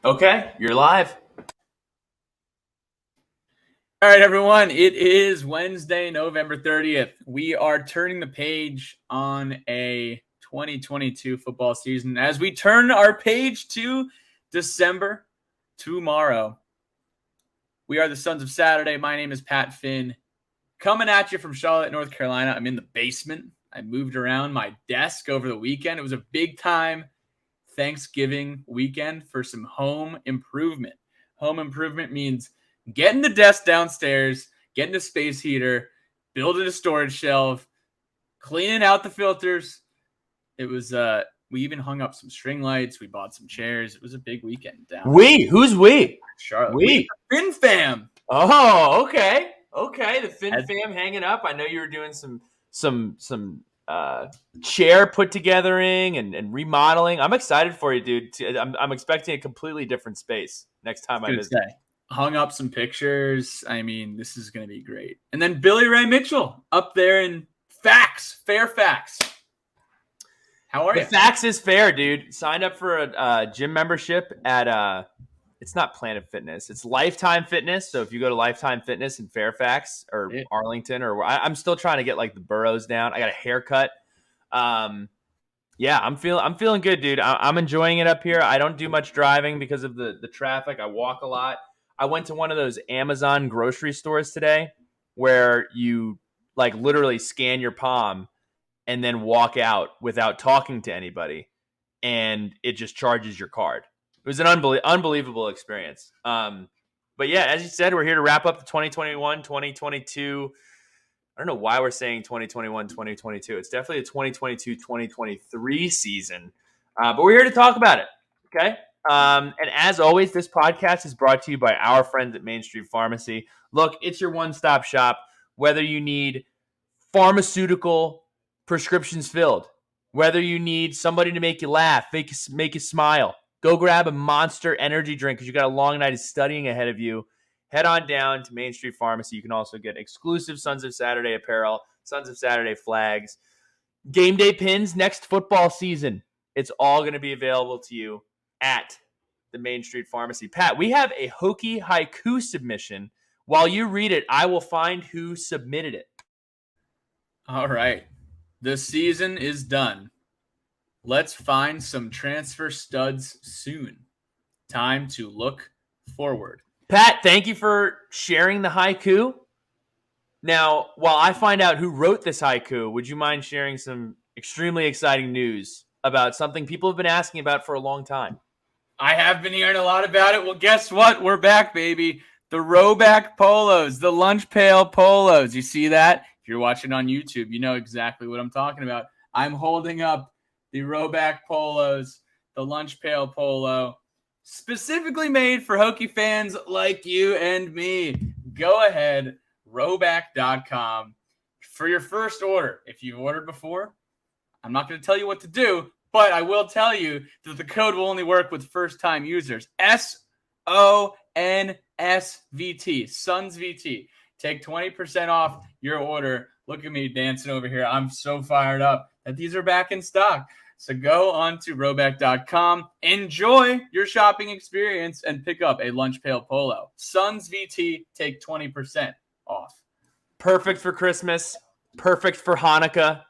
Okay, you're live. All right, everyone. It is Wednesday, November 30th. We are turning the page on a 2022 football season as we turn our page to December tomorrow. We are the Sons of Saturday. My name is Pat Finn. Coming at you from Charlotte, North Carolina. I'm in the basement. I moved around my desk over the weekend. It was a big time Thanksgiving weekend for some home improvement. Home improvement means getting the desk downstairs, getting a space heater, building a storage shelf, cleaning out the filters. It was we even hung up some string lights. We bought some chairs. It was a big weekend down in Who's we? Charlotte. We We. the Fin Fam. Oh, okay. Okay, the Fin As Fam hanging up. I know you were doing some chair put togethering and remodeling. I'm excited for you, dude. I'm expecting a completely different space next I was time I gonna visit. say, hung up some pictures. I mean, this is gonna be great. And then Billy Ray Mitchell up there in Fairfax. How are The you? facts is fair, dude. Signed up for a gym membership at it's not Planet Fitness. It's Lifetime Fitness. So if you go to Lifetime Fitness in Fairfax or Yeah. Arlington, or I'm still trying to get like the boroughs down. I got a haircut. Um, yeah, I'm feeling good, dude. I'm enjoying it up here. I don't do much driving because of the traffic. I walk a lot. I went to one of those Amazon grocery stores today where you like literally scan your palm and then walk out without talking to anybody, and it just charges your card. It was an unbelievable experience. But yeah, as you said, we're here to wrap up the 2021 2022. I don't know why we're saying 2021 2022. It's definitely a 2022 2023 season, but we're here to talk about it. Okay. And as always, this podcast is brought to you by our friends at Main Street Pharmacy. Look, it's your one stop shop, whether you need pharmaceutical prescriptions filled, whether you need somebody to make you laugh, make you smile, go grab a Monster energy drink because you got a long night of studying ahead of you. Head on down to Main Street Pharmacy. You can also get exclusive Sons of Saturday apparel, Sons of Saturday flags, game day pins next football season. It's all going to be available to you at the Main Street Pharmacy. Pat, we have a Hokie haiku submission. While you read it, I will find who submitted it. All right. The season is done. Let's find some transfer studs soon. Time to look forward. Pat, thank you for sharing the haiku. Now, while I find out who wrote this haiku, would you mind sharing some extremely exciting news about something people have been asking about for a long time? I have been hearing a lot about it. Well, guess what? We're back, baby. The Rhoback polos, the lunch pail polos. You see that? If you're watching on YouTube, you know exactly what I'm talking about. I'm holding up the Rhoback polos, the lunch pail polo, specifically made for Hokie fans like you and me. Go ahead, rhoback.com for your first order. If you've ordered before, I'm not going to tell you what to do, but I will tell you that the code will only work with first-time users. SONSVT, Sons VT. Take 20% off your order. Look at me dancing over here. I'm so fired up that these are back in stock. So go on to Rhoback.com, enjoy your shopping experience, and pick up a lunch pail polo. Sons VT, take 20% off. Perfect for Christmas, perfect for Hanukkah.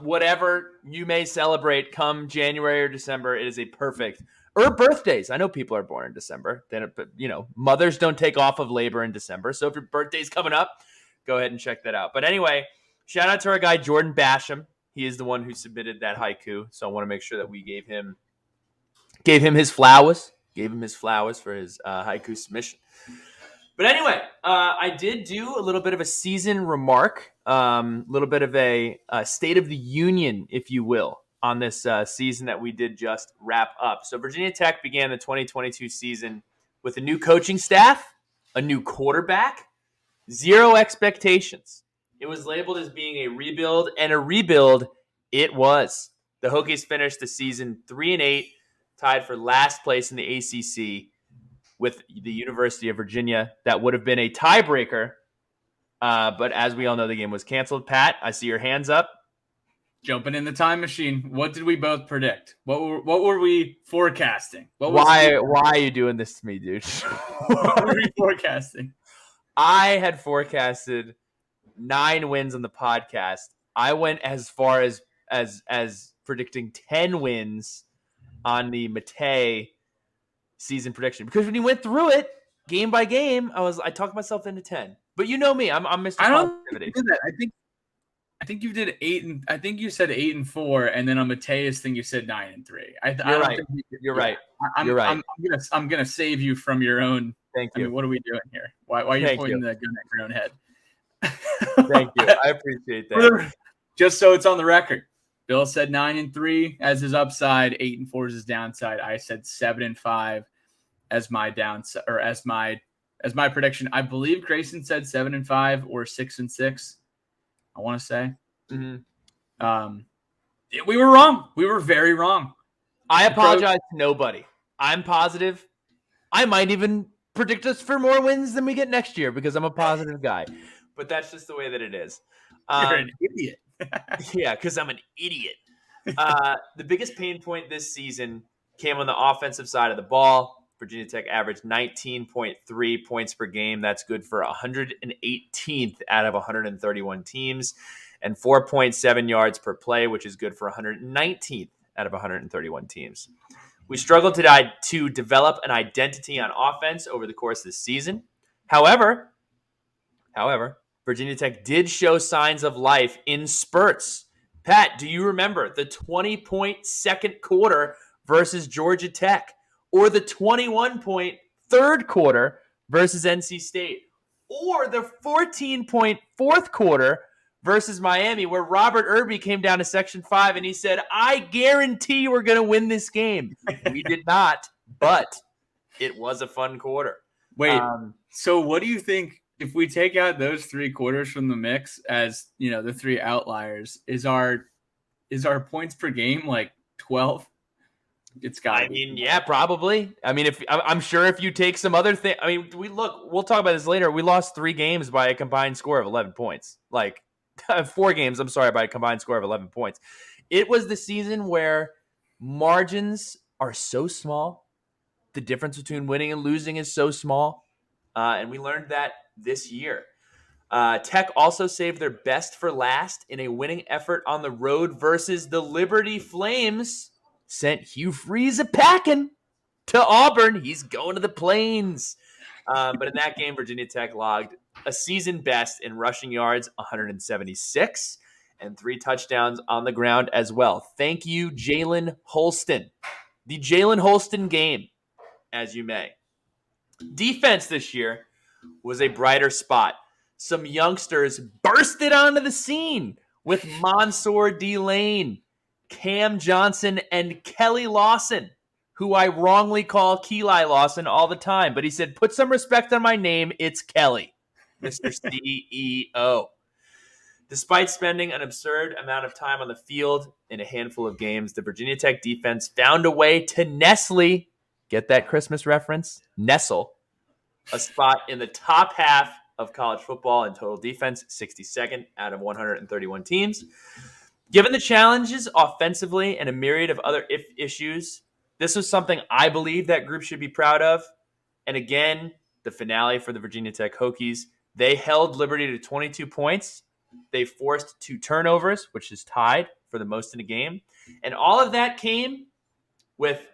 Whatever you may celebrate come January or December, it is a perfect, or birthdays. I know people are born in December. Then, mothers don't take off of labor in December. So if your birthday's coming up, go ahead and check that out. But anyway, shout out to our guy Jordan Basham. He is the one who submitted that haiku. So I want to make sure that we gave him his flowers. Gave him his flowers for his haiku submission. But anyway, I did do a little bit of a season remark, a little bit of a state of the union, if you will, on this season that we did just wrap up. So Virginia Tech began the 2022 season with a new coaching staff, a new quarterback, zero expectations. It was labeled as being a rebuild, and a rebuild it was. The Hokies finished the season 3-8, tied for last place in the ACC with the University of Virginia. That would have been a tiebreaker, but as we all know, the game was canceled. Pat, I see your hands up. Jumping in the time machine. What did we both predict? What were we forecasting? Why are you doing this to me, dude? What were we forecasting? I had forecasted 9 wins on the podcast. I went as far as predicting 10 wins on the Matei season prediction, because when you went through it game by game, I talked myself into 10. But you know me, I'm Mr. Positivity. Do that. I think you did 8 and I think you said 8 and 4, and then on Matea's thing you said 9 and 3. You're right. You're right. You're right. I'm gonna save you from your own. Thank you. I mean, what are we doing here? Why are you pointing the gun at your own head? Thank you. I appreciate that. Just so it's on the record, Bill said 9 and 3 as his upside, 8 and 4 as his downside. I said 7 and 5 as my downside, or as my prediction. I believe Grayson said 7 and 5 or 6 and 6. I want to say. Mm-hmm. We were wrong. We were very wrong. I apologize to nobody. I'm positive. I might even predict us for more wins than we get next year because I'm a positive guy. But that's just the way that it is. You're an idiot. Yeah, because I'm an idiot. The biggest pain point this season came on the offensive side of the ball. Virginia Tech averaged 19.3 points per game. That's good for 118th out of 131 teams, and 4.7 yards per play, which is good for 119th out of 131 teams. We struggled to develop an identity on offense over the course of the season. However, Virginia Tech did show signs of life in spurts. Pat, do you remember the 20-point second quarter versus Georgia Tech? Or the 21-point third quarter versus NC State? Or the 14-point fourth quarter versus Miami, where Robert Irby came down to Section 5 and he said, I guarantee we're going to win this game. We did not, but it was a fun quarter. Wait, so what do you think, if we take out those 3 quarters from the mix as, the 3 outliers, is our points per game like 12? It's got. I mean, yeah, probably. I mean, I'm sure if you take some other thing, I mean, we'll talk about this later. We lost 3 games by a combined score of 11 points. Like 4 games, I'm sorry, by a combined score of 11 points. It was the season where margins are so small. The difference between winning and losing is so small. And we learned that this year. Tech also saved their best for last in a winning effort on the road versus the Liberty Flames. Sent Hugh Freeze a-packing to Auburn. He's going to the Plains. But in that game, Virginia Tech logged a season best in rushing yards, 176, and 3 touchdowns on the ground as well. Thank you, Jalen Holston. The Jalen Holston game, as you may. Defense this year was a brighter spot. Some youngsters bursted onto the scene with Mansour D-Lane, Cam Johnson, and Kelly Lawson, who I wrongly call Keli Lawson all the time. But he said, put some respect on my name. It's Kelly, Mr. CEO. Despite spending an absurd amount of time on the field in a handful of games, the Virginia Tech defense found a way to nestle, get that Christmas reference? Nestle, a spot in the top half of college football in total defense, 62nd out of 131 teams. Given the challenges offensively and a myriad of other issues, this was something I believe that group should be proud of. And again, the finale for the Virginia Tech Hokies, they held Liberty to 22 points. They forced 2 turnovers, which is tied for the most in a game. And all of that came with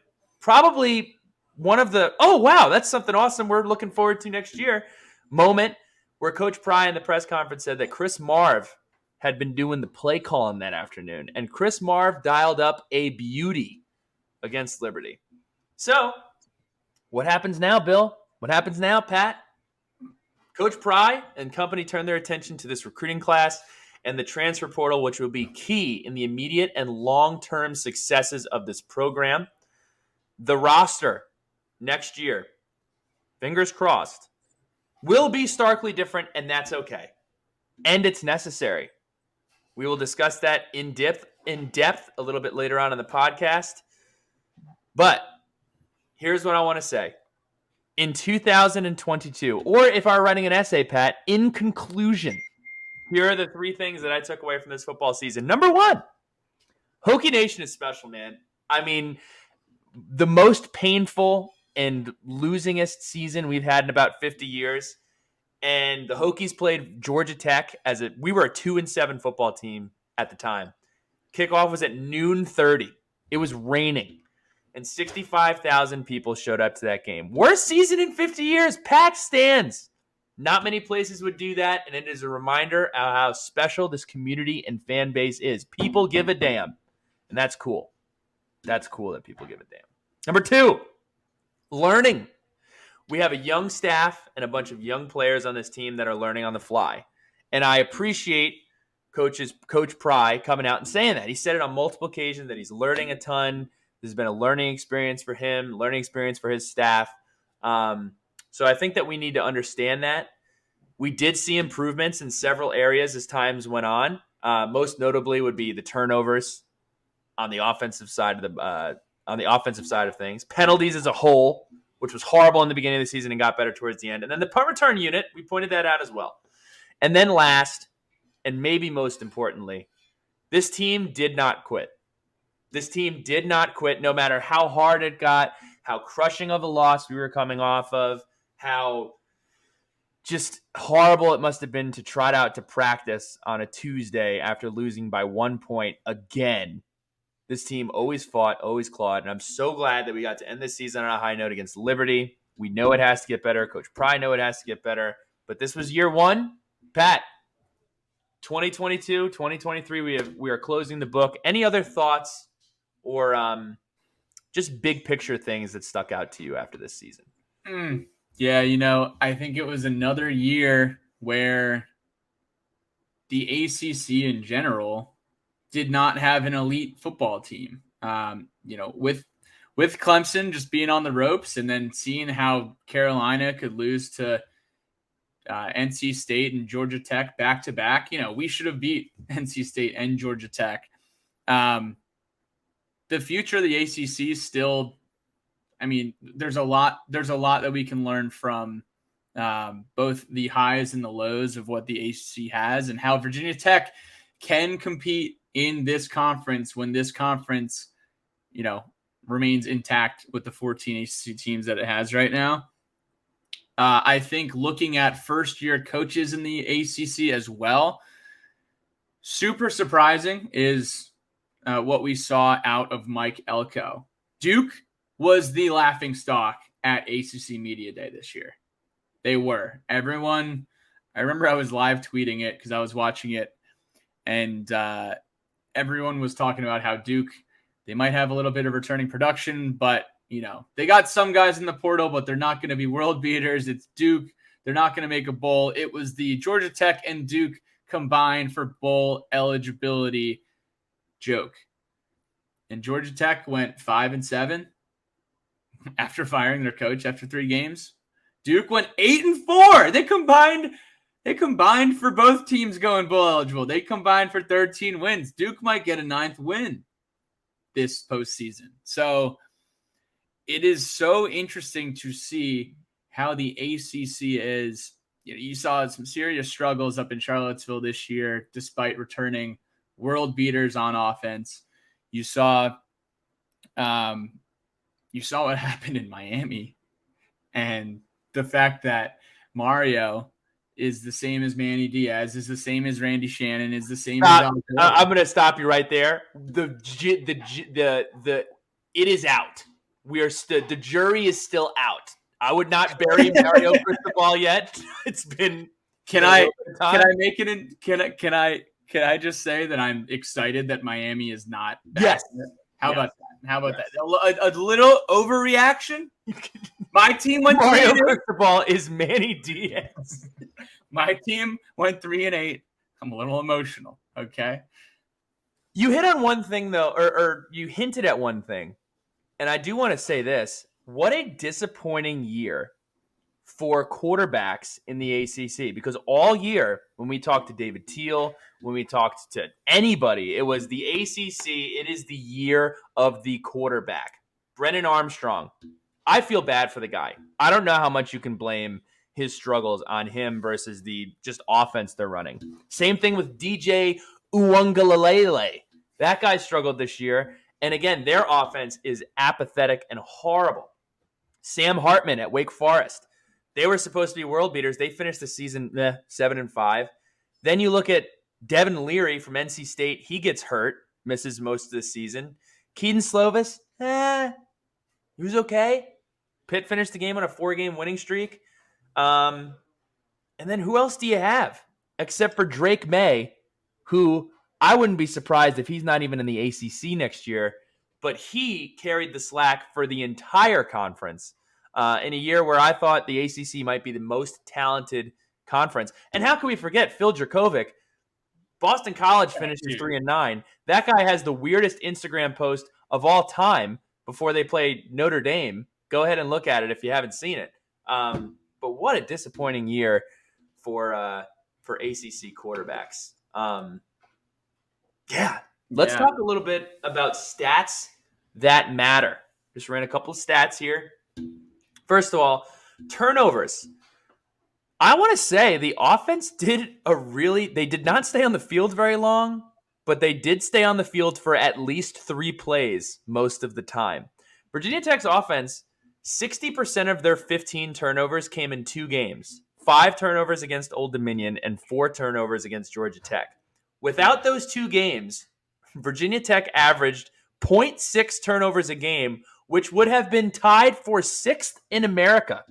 probably one of the, oh, wow, that's something awesome we're looking forward to next year, moment where Coach Pry in the press conference said that Chris Marv had been doing the play calling that afternoon. And Chris Marv dialed up a beauty against Liberty. So, what happens now, Bill? What happens now, Pat? Coach Pry and company turned their attention to this recruiting class and the transfer portal, which will be key in the immediate and long-term successes of this program. The roster next year, fingers crossed, will be starkly different, and that's okay. And it's necessary. We will discuss that in depth a little bit later on in the podcast. But here's what I want to say. In 2022, or if I were writing an essay, Pat, in conclusion, here are the 3 things that I took away from this football season. Number 1, Hokie Nation is special, man. I mean, the most painful and losingest season we've had in about 50 years. And the Hokies played Georgia Tech we were a 2-7 football team at the time. Kickoff was at noon 30. It was raining. And 65,000 people showed up to that game. Worst season in 50 years. Packed stands. Not many places would do that. And it is a reminder of how special this community and fan base is. People give a damn. And that's cool. That's cool that people give a damn. Number 2, learning. We have a young staff and a bunch of young players on this team that are learning on the fly. And I appreciate Coach Pry coming out and saying that. He said it on multiple occasions that he's learning a ton. This has been a learning experience for him, learning experience for his staff. So I think that we need to understand that. We did see improvements in several areas as times went on. Most notably would be the turnovers on the offensive side of things. Penalties as a whole, which was horrible in the beginning of the season and got better towards the end. And then the punt return unit, we pointed that out as well. And then last, and maybe most importantly, this team did not quit. This team did not quit, no matter how hard it got, how crushing of a loss we were coming off of, how just horrible it must have been to trot out to practice on a Tuesday after losing by 1 point again. This team always fought, always clawed, and I'm so glad that we got to end this season on a high note against Liberty. We know it has to get better. Coach Pry know it has to get better, but this was year 1. Pat, 2022, 2023, we are closing the book. Any other thoughts or just big picture things that stuck out to you after this season? Yeah, I think it was another year where the ACC in general did not have an elite football team. With Clemson just being on the ropes and then seeing how Carolina could lose to NC State and Georgia Tech back to back. We should have beat NC State and Georgia Tech. The future of the ACC is still, there's a lot that we can learn from both the highs and the lows of what the ACC has and how Virginia Tech can compete in this conference when this conference, remains intact with the 14 ACC teams that it has right now. I think looking at first-year coaches in the ACC as well, super surprising is what we saw out of Mike Elko. Duke was the laughingstock at ACC Media Day this year. They were. Everyone, I remember I was live tweeting it because I was watching it, and everyone was talking about how Duke, they might have a little bit of returning production, but, they got some guys in the portal, but they're not going to be world beaters. It's Duke. They're not going to make a bowl. It was the Georgia Tech and Duke combined for bowl eligibility joke. And Georgia Tech went 5-7 after firing their coach after 3 games. Duke went 8-4. They combined for both teams going bowl eligible. They combined for 13 wins. Duke might get a 9th win this postseason. So it is so interesting to see how the ACC is. You saw some serious struggles up in Charlottesville this year, despite returning world beaters on offense. You saw what happened in Miami, and the fact that Mario is the same as Manny Diaz, is the same as Randy Shannon, is the same as I'm going to stop you right there. It is out. The jury is still out. I would not bury Mario Cristobal yet. It's been. Can I make it in? Can I just say that I'm excited that Miami is not back? Yes. How about that? A little overreaction. My team went Mario Cristobal is Manny Diaz. My team went 3-8. I'm a little emotional. Okay. You hit on one thing though, or you hinted at one thing, and I do want to say this: what a disappointing year for quarterbacks in the ACC, because all year when we talked to David Teal, when we talked to anybody, it was the ACC. It is the year of the quarterback. Brennan Armstrong. I feel bad for the guy. I don't know how much you can blame his struggles on him versus the just offense they're running. Same thing with DJ Uwangalele That guy struggled this year. And again, their offense is apathetic and horrible. Sam Hartman at Wake Forest. They were supposed to be world beaters. They finished the season 7-5. Then you look at Devin Leary from NC State. He gets hurt, misses most of the season. Keaton Slovis, he was okay. Pitt finished the game on a 4-game winning streak. And then who else do you have except for Drake May, who I wouldn't be surprised if he's not even in the ACC next year, but he carried the slack for the entire conference in a year where I thought the ACC might be the most talented conference. And how can we forget Phil Dracovic? Boston College finishes 3-9. That guy has the weirdest Instagram post of all time before they played Notre Dame. Go ahead and look at it if you haven't seen it. But what a disappointing year for ACC quarterbacks. Let's talk a little bit about stats that matter. Just ran a couple of stats here. First of all, turnovers. I want to say the offense they did not stay on the field very long, but they did stay on the field for at least 3 plays most of the time. Virginia Tech's offense, 60% of their 15 turnovers came in 2 games. 5 turnovers against Old Dominion and 4 turnovers against Georgia Tech. Without those 2 games, Virginia Tech averaged 0.6 turnovers a game, which would have been tied for 6th in America.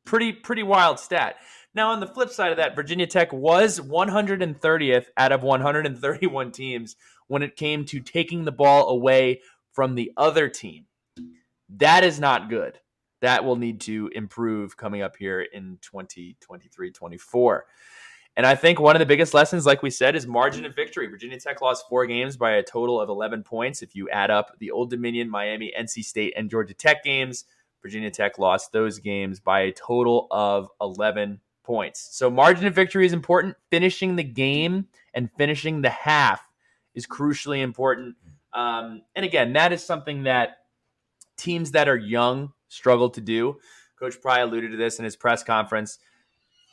Pretty wild stat. Now, on the flip side of that, Virginia Tech was 130th out of 131 teams when it came to taking the ball away from the other team. That is not good. That will need to improve coming up here in 2023-24. And I think one of the biggest lessons, like we said, is margin of victory. Virginia Tech lost 4 games by a total of 11 points. If you add up the Old Dominion, Miami, NC State, and Georgia Tech games, Virginia Tech lost those games by a total of 11 points. So margin of victory is important. Finishing the game and finishing the half is crucially important. And again, that is something that teams that are young struggle to do. Coach Pry alluded to this in his press conference.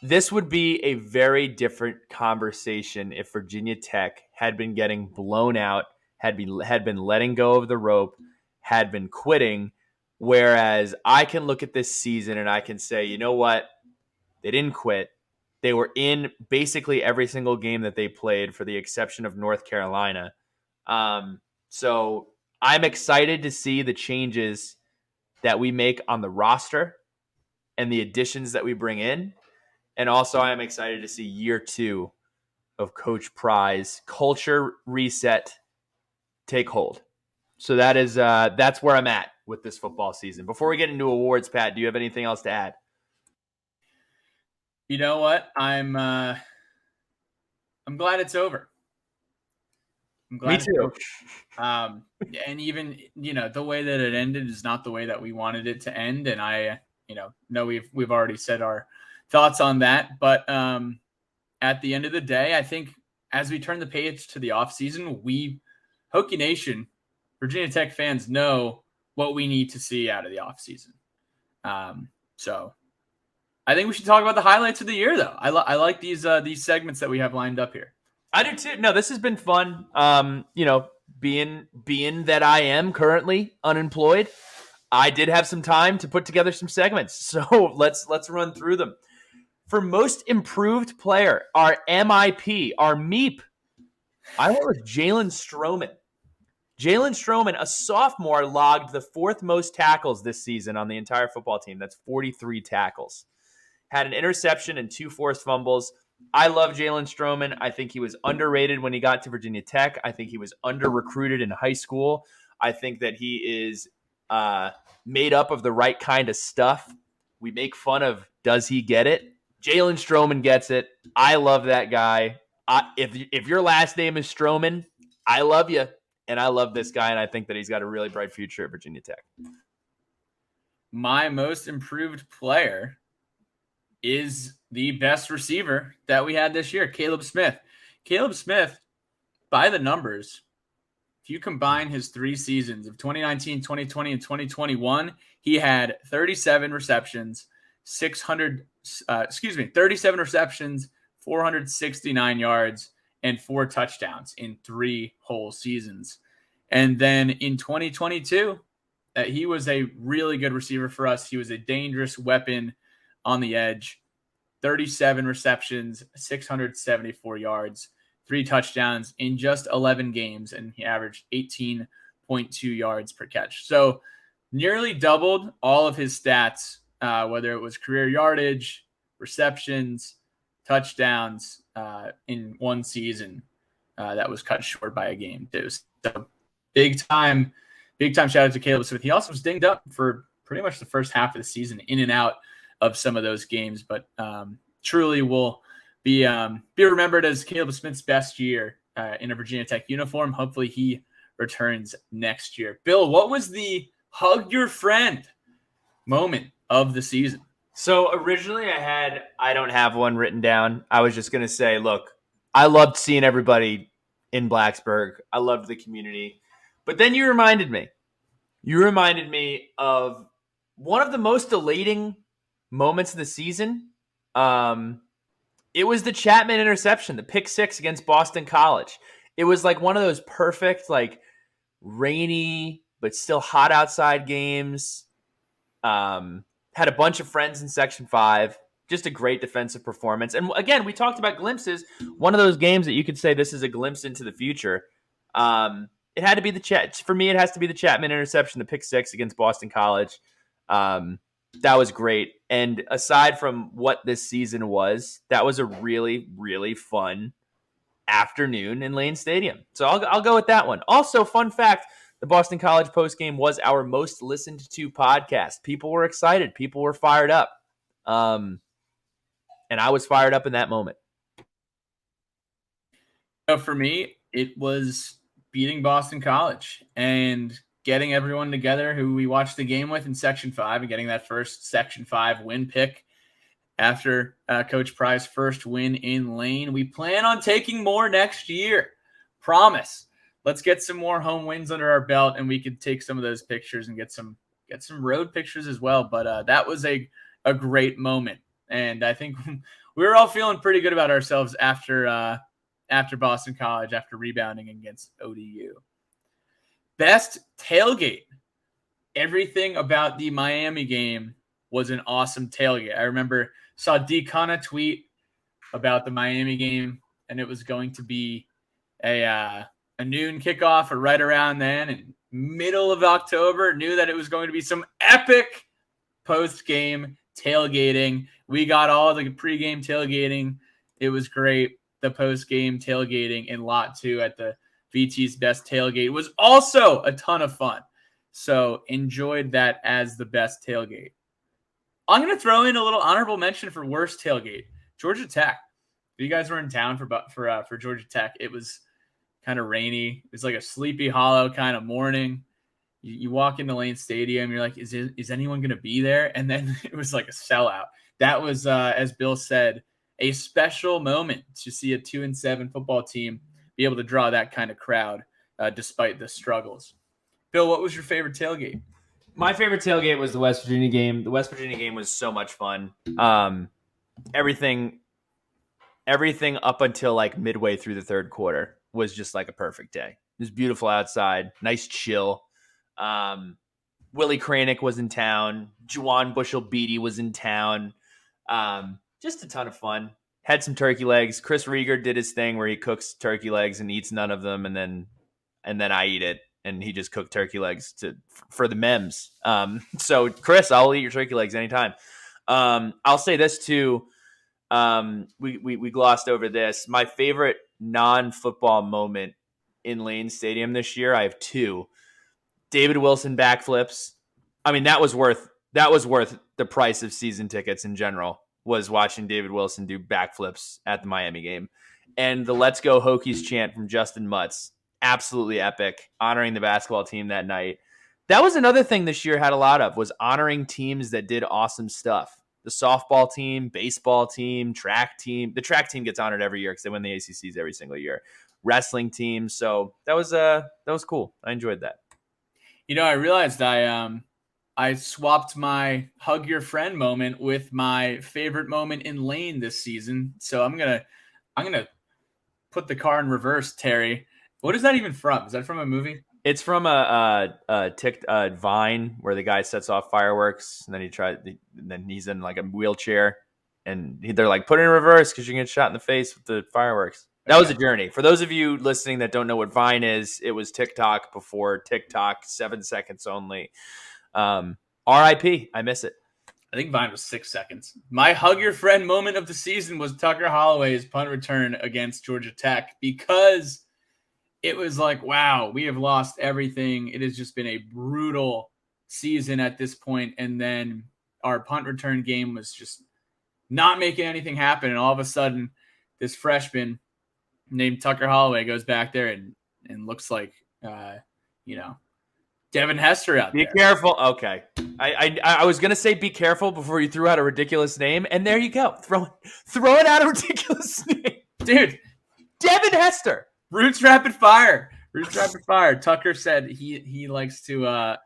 This would be a very different conversation if Virginia Tech had been getting blown out, had been letting go of the rope, had been quitting. Whereas I can look at this season and I can say, you know what? They didn't quit. They were in basically every single game that they played for the exception of North Carolina. So I'm excited to see the changes that we make on the roster and the additions that we bring in. And also I'm excited to see year 2 of Coach Pry's culture reset take hold. So that's where I'm at with this football season. Before we get into awards, Pat, do you have anything else to add? You know what? I'm glad it's over. I'm glad. Me too. And even, the way that it ended is not the way that we wanted it to end. And I, know we've already said our thoughts on that. But at the end of the day, I think as we turn the page to the offseason, Hokie Nation, Virginia Tech fans know what we need to see out of the offseason. So I think we should talk about the highlights of the year, though. I like these segments that we have lined up here. I do too. No, this has been fun. Being that I am currently unemployed, I did have some time to put together some segments. So let's run through them. For most improved player, our MIP, our MEEP, I went with Jalen Stroman. Jalen Stroman, a sophomore, logged the 4th most tackles this season on the entire football team. That's 43 tackles. Had an interception and 2 forced fumbles. I love Jalen Stroman. I think he was underrated when he got to Virginia Tech. I think he was under-recruited in high school. I think that he is made up of the right kind of stuff. We make fun of, does he get it? Jalen Stroman gets it. I love that guy. If your last name is Stroman, I love you. And I love this guy, and I think that he's got a really bright future at Virginia Tech. My most improved player is the best receiver that we had this year, Caleb Smith. Caleb Smith, by the numbers, if you combine his 3 seasons of 2019, 2020, and 2021, he had 37 receptions, 469 yards, and 4 touchdowns in 3 whole seasons. And then in 2022, he was a really good receiver for us. He was a dangerous weapon on the edge. 37 receptions, 674 yards, 3 touchdowns in just 11 games, and he averaged 18.2 yards per catch. So nearly doubled all of his stats, whether it was career yardage, receptions, touchdowns, in one season that was cut short by a game too. So big time shout out to Caleb Smith. He also was dinged up for pretty much the first half of the season, in and out of some of those games, but truly will be remembered as Caleb Smith's best year in a Virginia Tech uniform. Hopefully he returns next year. Bill, what was the hug your friend moment of the season? So originally I don't have one written down. I was just going to say, look, I loved seeing everybody in Blacksburg. I loved the community. But then you reminded me of one of the most elating moments of the season. It was the Chapman interception, the pick 6 against Boston College. It was like one of those perfect, like rainy but still hot outside games. Had a bunch of friends in Section 5. Just a great defensive performance. And again, we talked about glimpses. One of those games that you could say this is a glimpse into the future. It had to be for me, it has to be the Chapman interception, the pick 6 against Boston College. That was great. And aside from what this season was, that was a really, really fun afternoon in Lane Stadium. So I'll go with that one. Also, fun fact, the Boston College postgame was our most listened to podcast. People were excited. People were fired up. And I was fired up in that moment. For me, it was beating Boston College and getting everyone together who we watched the game with in Section 5 and getting that first Section 5 win pick after Coach Pry's first win in Lane. We plan on taking more next year. Promise. Let's get some more home wins under our belt, and we could take some of those pictures and get some road pictures as well. But that was a great moment, and I think we were all feeling pretty good about ourselves after Boston College, after rebounding against ODU. Best tailgate. Everything about the Miami game was an awesome tailgate. I remember saw D. Connor tweet about the Miami game, and it was going to be a noon kickoff or right around then, and middle of October, knew that it was going to be some epic post-game tailgating. We got all the pre-game tailgating. It was great. The post-game tailgating in Lot 2 at the VT's Best Tailgate was also a ton of fun. So enjoyed that as the best tailgate. I'm going to throw in a little honorable mention for worst tailgate. Georgia Tech. You guys were in town for Georgia Tech. It was kind of rainy. It was like a Sleepy Hollow kind of morning. You walk into Lane Stadium, you're like, is anyone going to be there? And then it was like a sellout. That was, as Bill said, a special moment to see a 2-7 football team be able to draw that kind of crowd despite the struggles. Bill, what was your favorite tailgate? My favorite tailgate was the West Virginia game. The West Virginia game was so much fun. Everything up until like midway through the third quarter was just like a perfect day. It was beautiful outside, nice chill. Willie Kranick was in town. Juwan Bushell-Beatty was in town. Just a ton of fun. Had some turkey legs. Chris Rieger did his thing where he cooks turkey legs and eats none of them, and then I eat it. And he just cooked turkey legs for the memes. So Chris, I'll eat your turkey legs anytime. I'll say this too. We glossed over this. My favorite non-football moment in Lane Stadium this year, I have 2. David Wilson backflips. I mean, that was worth the price of season tickets in general, was watching David Wilson do backflips at the Miami game. And the Let's Go Hokies chant from Justin Mutz. Absolutely epic, honoring the basketball team that night. That was another thing this year had a lot of, was honoring teams that did awesome stuff. The softball team, baseball team, track team. The track team gets honored every year because they win the ACCs every single year. Wrestling team. So that was cool. I enjoyed that. You know, I realized I swapped my hug your friend moment with my favorite moment in Lane this season. So I'm gonna put the car in reverse, Terry. What is that even from? Is that from a movie? It's from a Vine where the guy sets off fireworks and then he's in like a wheelchair and they're like, put it in reverse because you can get shot in the face with the fireworks. That was a journey. For those of you listening that don't know what Vine is, it was TikTok before TikTok, 7 seconds only. RIP. I miss it. I think Vine was 6 seconds. My hug your friend moment of the season was Tucker Holloway's punt return against Georgia Tech, because it was like, wow, we have lost everything. It has just been a brutal season at this point. And then our punt return game was just not making anything happen. And all of a sudden, this freshman named Tucker Holloway goes back there and looks like, Devin Hester out there. Be careful. Okay. I was going to say be careful before you threw out a ridiculous name. And there you go. Throwing out a ridiculous name. Dude. Devin Hester. Roots Rapid Fire. Tucker said he likes to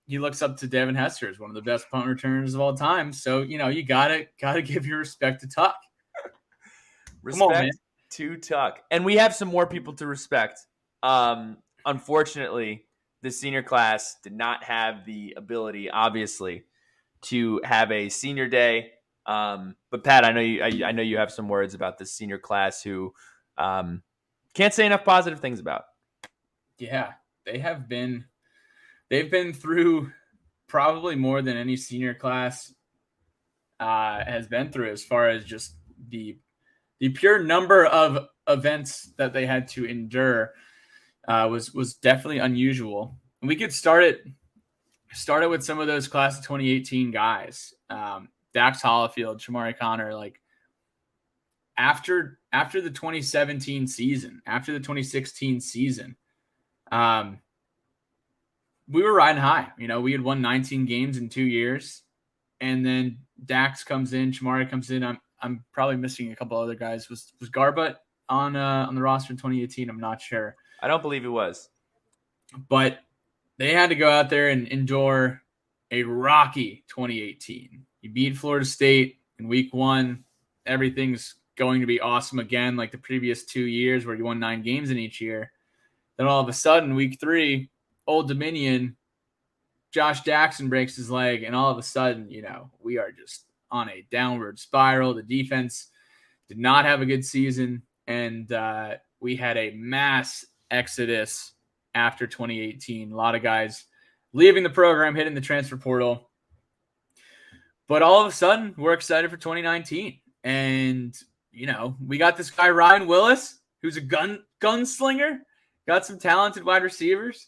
he looks up to Devin Hester as one of the best punt returners of all time. So, you gotta give your respect to Tuck. Respect to Tuck. And we have some more people to respect. Unfortunately, the senior class did not have the ability, obviously, to have a senior day. But Pat, I know you have some words about this senior class who can't say enough positive things about. Yeah, they've been through probably more than any senior class has been through, as far as just the pure number of events that they had to endure was definitely unusual. And we could start it with some of those class of 2018 guys. Dax Hollifield, Shamari Connor, like after the 2017 season, after the 2016 season, we were riding high. We had won 19 games in 2 years, and then Dax comes in, Shamari comes in. I'm probably missing a couple other guys. Was Garbutt on the roster in 2018? I'm not sure. I don't believe it was. But they had to go out there and endure a rocky 2018. You beat Florida State in week 1. Everything's going to be awesome again, like the previous 2 years where you won 9 games in each year. Then all of a sudden, week 3, Old Dominion, Josh Jackson breaks his leg, and all of a sudden, we are just on a downward spiral. The defense did not have a good season, and we had a mass exodus after 2018. A lot of guys leaving the program, hitting the transfer portal. But all of a sudden, we're excited for 2019. And, we got this guy, Ryan Willis, who's a gunslinger, got some talented wide receivers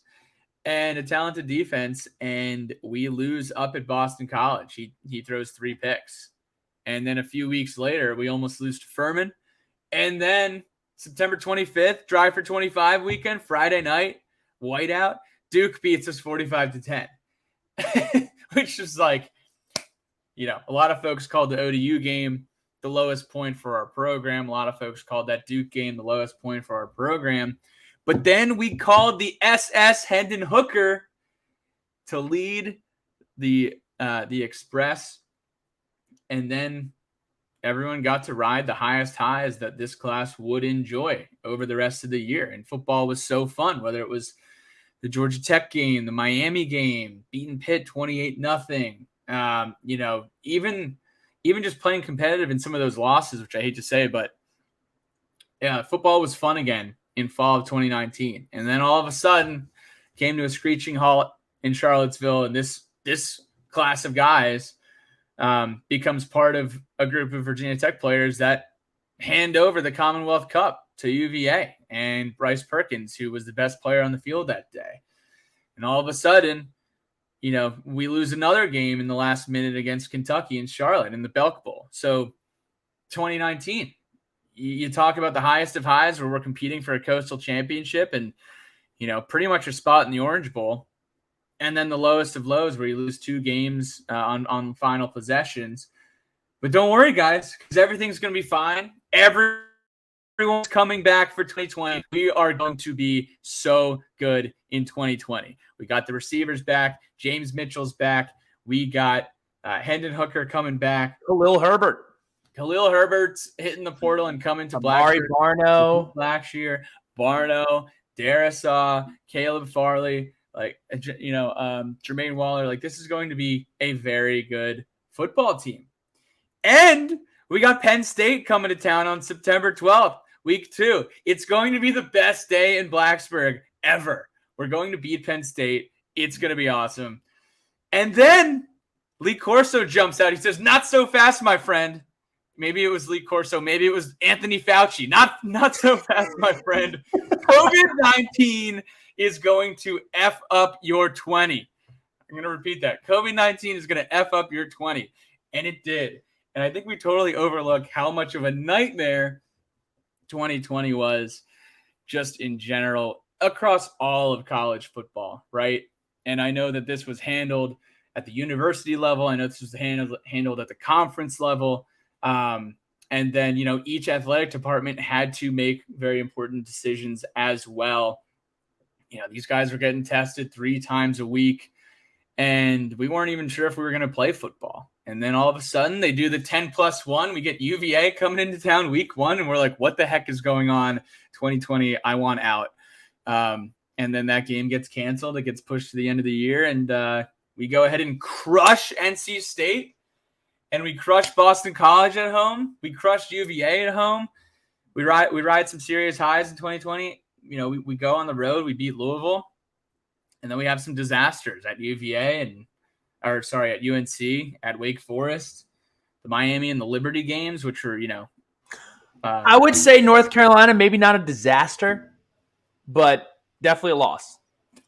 and a talented defense, and we lose up at Boston College. He throws 3 picks. And then a few weeks later, we almost lose to Furman. And then September 25th, Drive for 25 weekend, Friday night, whiteout, Duke beats us 45-10, which is like, a lot of folks called the ODU game the lowest point for our program. A lot of folks called that Duke game the lowest point for our program. But then we called the SS Hendon Hooker to lead the Express, and then everyone got to ride the highest highs that this class would enjoy over the rest of the year. And football was so fun, whether it was the Georgia Tech game, the Miami game, beating Pitt 28-0. Even just playing competitive in some of those losses, which I hate to say, but yeah, football was fun again in fall of 2019. And then all of a sudden came to a screeching halt in Charlottesville, and this class of guys becomes part of a group of Virginia Tech players that hand over the Commonwealth Cup to UVA and Bryce Perkins, who was the best player on the field that day. And all of a sudden, we lose another game in the last minute against Kentucky in Charlotte in the Belk Bowl. So 2019, you talk about the highest of highs where we're competing for a coastal championship and, pretty much a spot in the Orange Bowl. And then the lowest of lows where you lose 2 games on final possessions. But don't worry, guys, because everything's going to be fine. Everyone's coming back for 2020. We are going to be so good in 2020. We got the receivers back. James Mitchell's back. We got Hendon Hooker coming back. Khalil Herbert. Khalil Herbert's hitting the portal and coming to Amari Blackshear. Barno, Darisaw, Caleb Farley, Jermaine Waller. Like, this is going to be a very good football team. And we got Penn State coming to town on September 12th, week 2. It's going to be the best day in Blacksburg ever. We're going to beat Penn State. It's going to be awesome. And then Lee Corso jumps out. He says, "Not so fast, my friend." Maybe it was Lee Corso. Maybe it was Anthony Fauci. Not so fast, my friend. COVID-19 is going to F up your 20. I'm going to repeat that. COVID-19 is going to F up your 20. And it did. And I think we totally overlook how much of a nightmare 2020 was just in general across all of college football, right? And I know that this was handled at the university level. I know this was handled at the conference level. And then, each athletic department had to make very important decisions as well. These guys were getting tested 3 times a week, and we weren't even sure if we were going to play football. And then all of a sudden they do the 10+1. We get UVA coming into town week 1, and we're like, what the heck is going on? 2020, I want out. And then that game gets canceled. It gets pushed to the end of the year, and we go ahead and crush NC State. And we crushed Boston College at home. We crushed UVA at home. We ride some serious highs in 2020. We go on the road. We beat Louisville. And then we have some disasters at UVA at UNC, at Wake Forest, the Miami and the Liberty games, which were, I would say North Carolina, maybe not a disaster, but definitely a loss.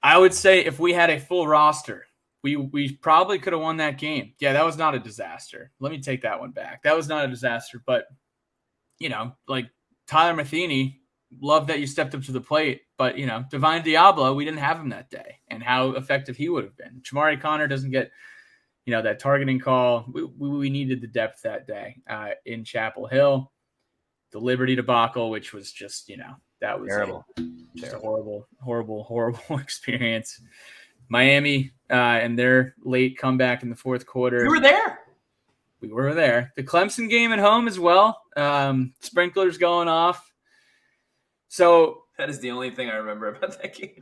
I would say if we had a full roster, we probably could have won that game. Yeah, that was not a disaster. Let me take that one back. That was not a disaster, but, Tyler Matheny, love that you stepped up to the plate, but, Divine Diablo, we didn't have him that day, and how effective he would have been. Chamari Connor doesn't get, that targeting call. We needed the depth that day in Chapel Hill. The Liberty debacle, which was just, that was terrible. Just a horrible experience. Miami and their late comeback in the fourth quarter. You were there. We were there. The Clemson game at home as well. Sprinklers going off. So that is the only thing I remember about that game.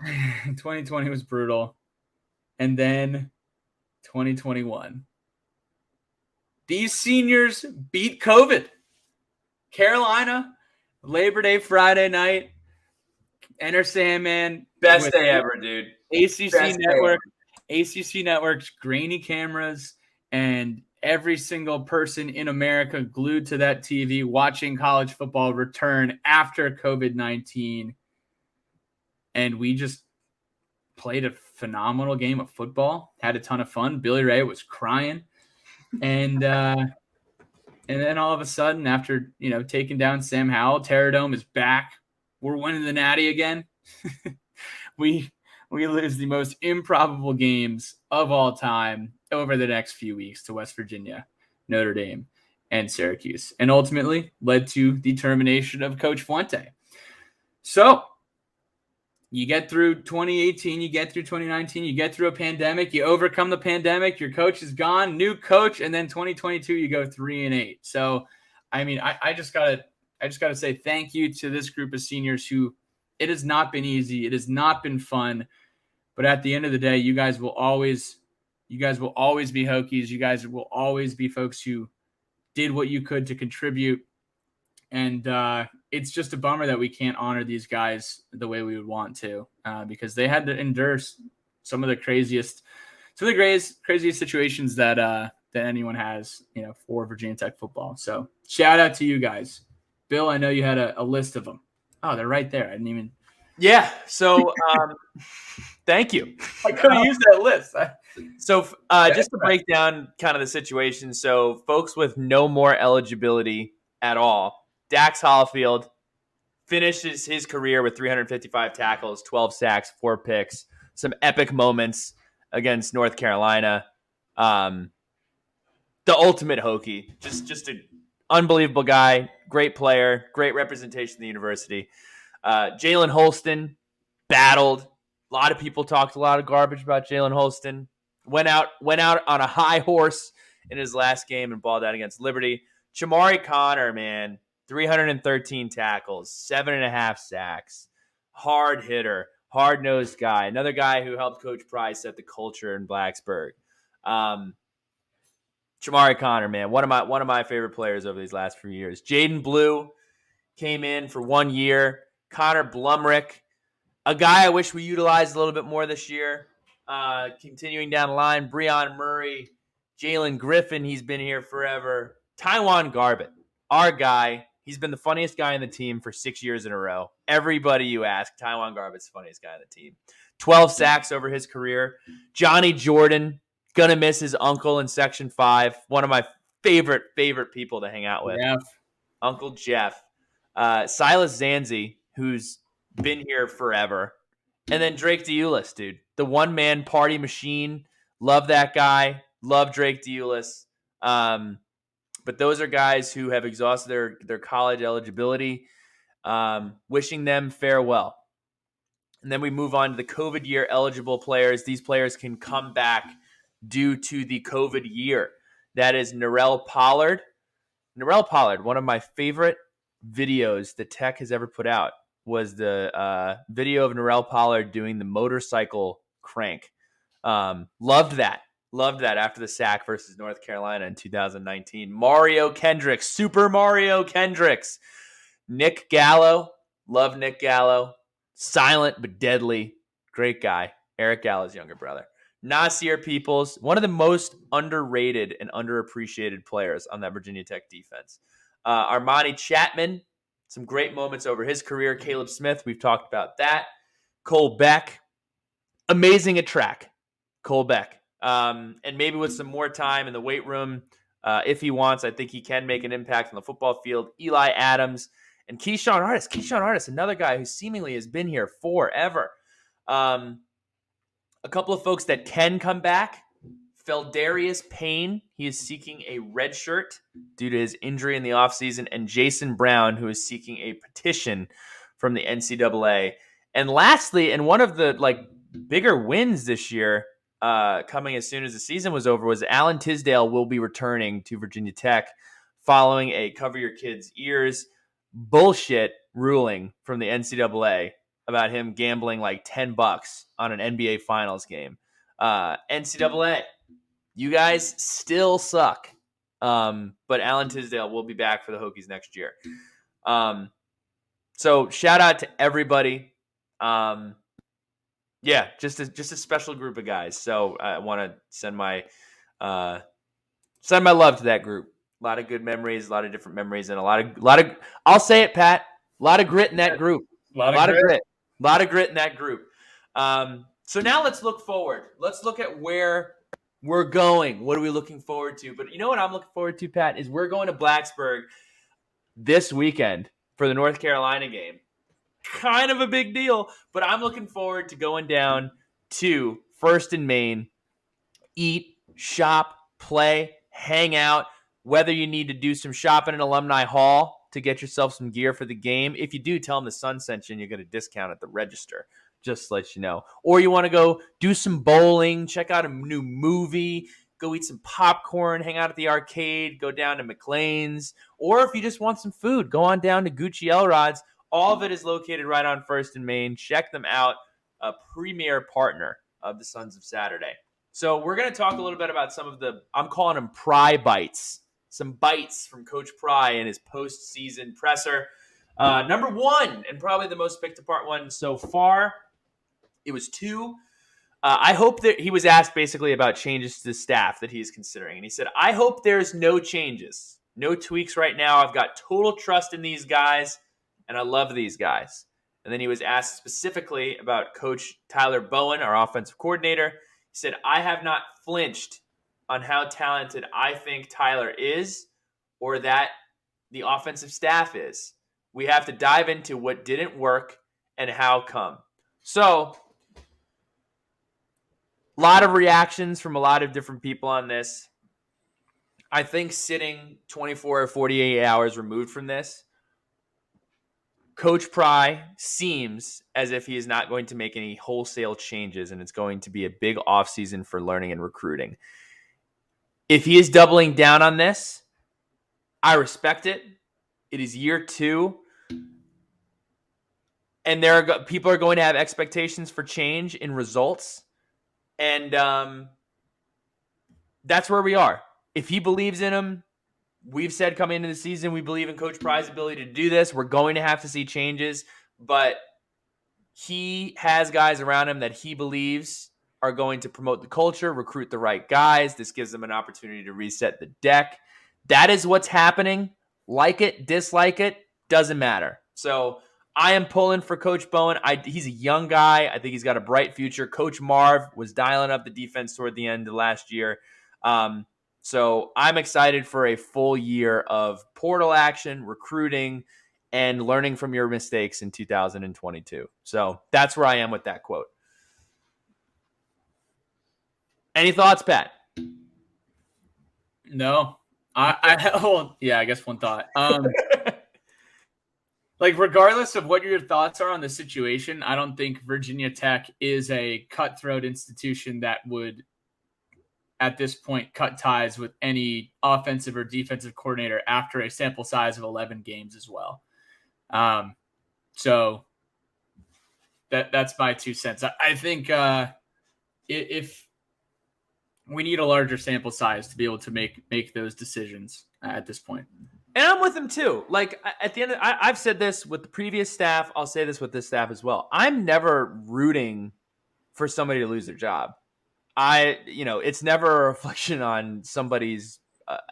2020 was brutal. And then 2021. These seniors beat COVID. Carolina, Labor Day Friday night. Enter Sandman. Best day ever, dude. ACC Network's grainy cameras, and every single person in America glued to that TV watching college football return after COVID-19. And we just played a phenomenal game of football, had a ton of fun. Billy Ray was crying. And then all of a sudden, after, taking down Sam Howell, Terradome is back. We're winning the Natty again. We lose the most improbable games of all time over the next few weeks to West Virginia, Notre Dame, and Syracuse, and ultimately led to the termination of Coach Fuente. So you get through 2018, you get through 2019, you get through a pandemic, you overcome the pandemic, your coach is gone, new coach, and then 2022 you go 3-8. So, I just gotta say thank you to this group of seniors who. It has not been easy. It has not been fun. But at the end of the day, you guys will always be Hokies. You guys will always be folks who did what you could to contribute. And it's just a bummer that we can't honor these guys the way we would want to, because they had to endure some of the craziest situations that anyone has, for Virginia Tech football. So shout out to you guys. Bill, I know you had a list of them. Oh, they're right there. I didn't even. Yeah. So, thank you. I could have used that list. So, just to break down kind of the situation. So, folks with no more eligibility at all. Dax Hollifield finishes his career with 355 tackles, 12 sacks, 4 picks, some epic moments against North Carolina. The ultimate Hokie. Just an unbelievable guy. Great player, great representation of the university. Jalen Holston battled. A lot of people talked a lot of garbage about Jalen Holston. Went out on a high horse in his last game and balled out against Liberty. Jamari Connor, man, 313 tackles, 7.5 sacks, hard hitter, hard-nosed guy. Another guy who helped Coach Pry set the culture in Blacksburg. Jamari Connor, man, one of my favorite players over these last few years. Jaden Blue came in for 1 year. Connor Blumrick, a guy I wish we utilized a little bit more this year. Continuing down the line, Breon Murray, Jalen Griffin, he's been here forever. Taiwan Garbett, our guy. He's been the funniest guy in the team for 6 years in a row. Everybody you ask, Taiwan Garbett's the funniest guy on the team. 12 sacks over his career. Johnny Jordan, gonna miss his uncle in Section 5. One of my favorite people to hang out with. Jeff. Uncle Jeff. Silas Zanzi, who's been here forever. And then Drake Deulis, dude. The one-man party machine. Love that guy. Love Drake Deulis. But those are guys who have exhausted their college eligibility. Wishing them farewell. And then we move on to the COVID year eligible players. These players can come back due to the COVID year. That is Narell Pollard. Narell Pollard, one of my favorite videos that Tech has ever put out, was the video of Narell Pollard doing the motorcycle crank. Loved that after the sack versus North Carolina in 2019. Mario Kendricks, Super Mario Kendricks. Nick Gallo, love Nick Gallo. Silent but deadly. Great guy. Eric Gallo's younger brother. Nasir Peoples, one of the most underrated and underappreciated players on that Virginia Tech defense. Armani Chapman, some great moments over his career. Caleb Smith, we've talked about that. Cole Beck, amazing at track. Cole Beck. And maybe with some more time in the weight room, if he wants, I think he can make an impact on the football field. Eli Adams and Keyshawn Artis. Keyshawn Artis, another guy who seemingly has been here forever. A couple of folks that can come back. Feldarius Payne, he is seeking a red shirt due to his injury in the offseason, and Jason Brown, who is seeking a petition from the NCAA. And lastly, and one of the bigger wins this year, coming as soon as the season was over, was Alan Tisdale will be returning to Virginia Tech following a cover your kids' ears bullshit ruling from the NCAA about him gambling like $10 on an NBA Finals game. NCAA, you guys still suck. But Alan Tisdale will be back for the Hokies next year. So shout out to everybody. Yeah, just a special group of guys. So I want to send my love to that group. A lot of good memories, a lot of different memories, and a lot of. I'll say it, Pat. A lot of grit in that group. A lot of grit. A lot of grit in that group. So now let's look forward. Let's look at where we're going. What are we looking forward to? But you know what I'm looking forward to, Pat, is we're going to Blacksburg this weekend for the North Carolina game. Kind of a big deal, but I'm looking forward to going down to First and Main, eat, shop, play, hang out, whether you need to do some shopping in Alumni Hall to get yourself some gear for the game. If you do, tell them the Sun sent you and you get a discount at the register, just to let you know. Or you want to go do some bowling, check out a new movie, go eat some popcorn, hang out at the arcade, go down to McLean's. Or if you just want some food, go on down to Gucci Elrod's. All of it is located right on First and Main. Check them out, a premier partner of the Sons of Saturday. So we're going to talk a little bit about some of the, I'm calling them Pry bites, some bites from Coach Pry in his postseason presser. Number one, and probably the most picked apart one so far, it was 2. I hope that he was asked basically about changes to the staff that he's considering. And he said, I hope there's no changes, no tweaks right now. I've got total trust in these guys. And I love these guys. And then he was asked specifically about Coach Tyler Bowen, our offensive coordinator. He said, I have not flinched on how talented I think Tyler is or that the offensive staff is. We have to dive into what didn't work and how come. So, a lot of reactions from a lot of different people on this. I think sitting 24 or 48 hours removed from this, Coach Pry seems as if he is not going to make any wholesale changes, and it's going to be a big offseason for learning and recruiting. If he is doubling down on this, I respect it. It is year 2. And people are going to have expectations for change in results. And that's where we are. If he believes in him, we've said coming into the season, we believe in Coach Pry's ability to do this. We're going to have to see changes, but he has guys around him that he believes are going to promote the culture, recruit the right guys. This gives them an opportunity to reset the deck. That is what's happening. Like it, dislike it, doesn't matter. So I am pulling for Coach Bowen. He's a young guy. I think he's got a bright future. Coach Marv was dialing up the defense toward the end of last year. So I'm excited for a full year of portal action, recruiting, and learning from your mistakes in 2022. So that's where I am with that quote. Any thoughts, Pat? No. I guess one thought. Like, regardless of what your thoughts are on the situation, I don't think Virginia Tech is a cutthroat institution that would, at this point, cut ties with any offensive or defensive coordinator after a sample size of 11 games as well. So that's my 2 cents. I think if we need a larger sample size to be able to make those decisions at this point. And I'm with him too. Like, at the end, I've said this with the previous staff. I'll say this with this staff as well. I'm never rooting for somebody to lose their job. It's never a reflection on somebody's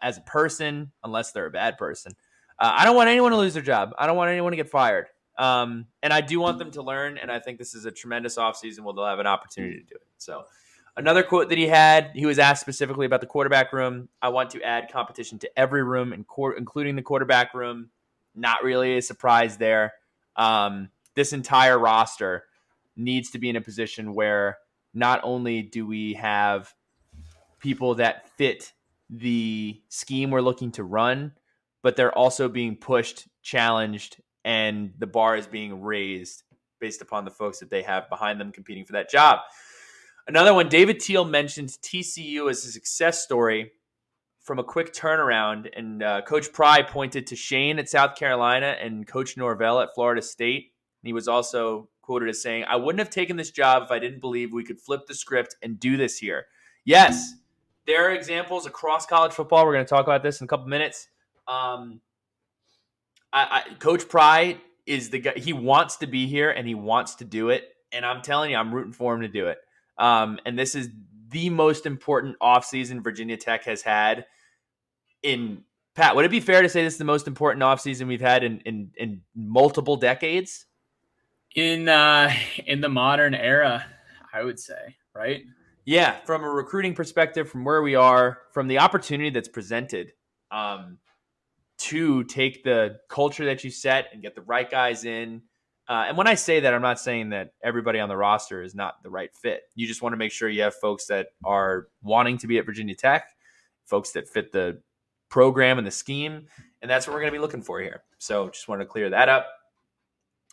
as a person, unless they're a bad person. I don't want anyone to lose their job. I don't want anyone to get fired. And I do want them to learn. And I think this is a tremendous offseason where they'll have an opportunity to do it. So another quote that he was asked specifically about the quarterback room. I want to add competition to every room, including the quarterback room. Not really a surprise there. This entire roster needs to be in a position where not only do we have people that fit the scheme we're looking to run, but they're also being pushed, challenged, and the bar is being raised based upon the folks that they have behind them competing for that job. Another one, David Teal mentioned TCU as a success story from a quick turnaround, and Coach Pry pointed to Shane at South Carolina and Coach Norvell at Florida State. And he was also quoted as saying, "I wouldn't have taken this job if I didn't believe we could flip the script and do this here." Yes, there are examples across college football. We're going to talk about this in a couple minutes. Coach Pry is the guy. He wants to be here and he wants to do it. And I'm telling you, I'm rooting for him to do it. And this is the most important offseason Virginia Tech has had in – Pat, would it be fair to say this is the most important offseason we've had in multiple decades? In the modern era, I would say, right? Yeah, from a recruiting perspective, from where we are, from the opportunity that's presented to take the culture that you set and get the right guys in. And when I say that, I'm not saying that everybody on the roster is not the right fit. You just want to make sure you have folks that are wanting to be at Virginia Tech, folks that fit the program and the scheme, and that's what we're going to be looking for here. So just wanted to clear that up.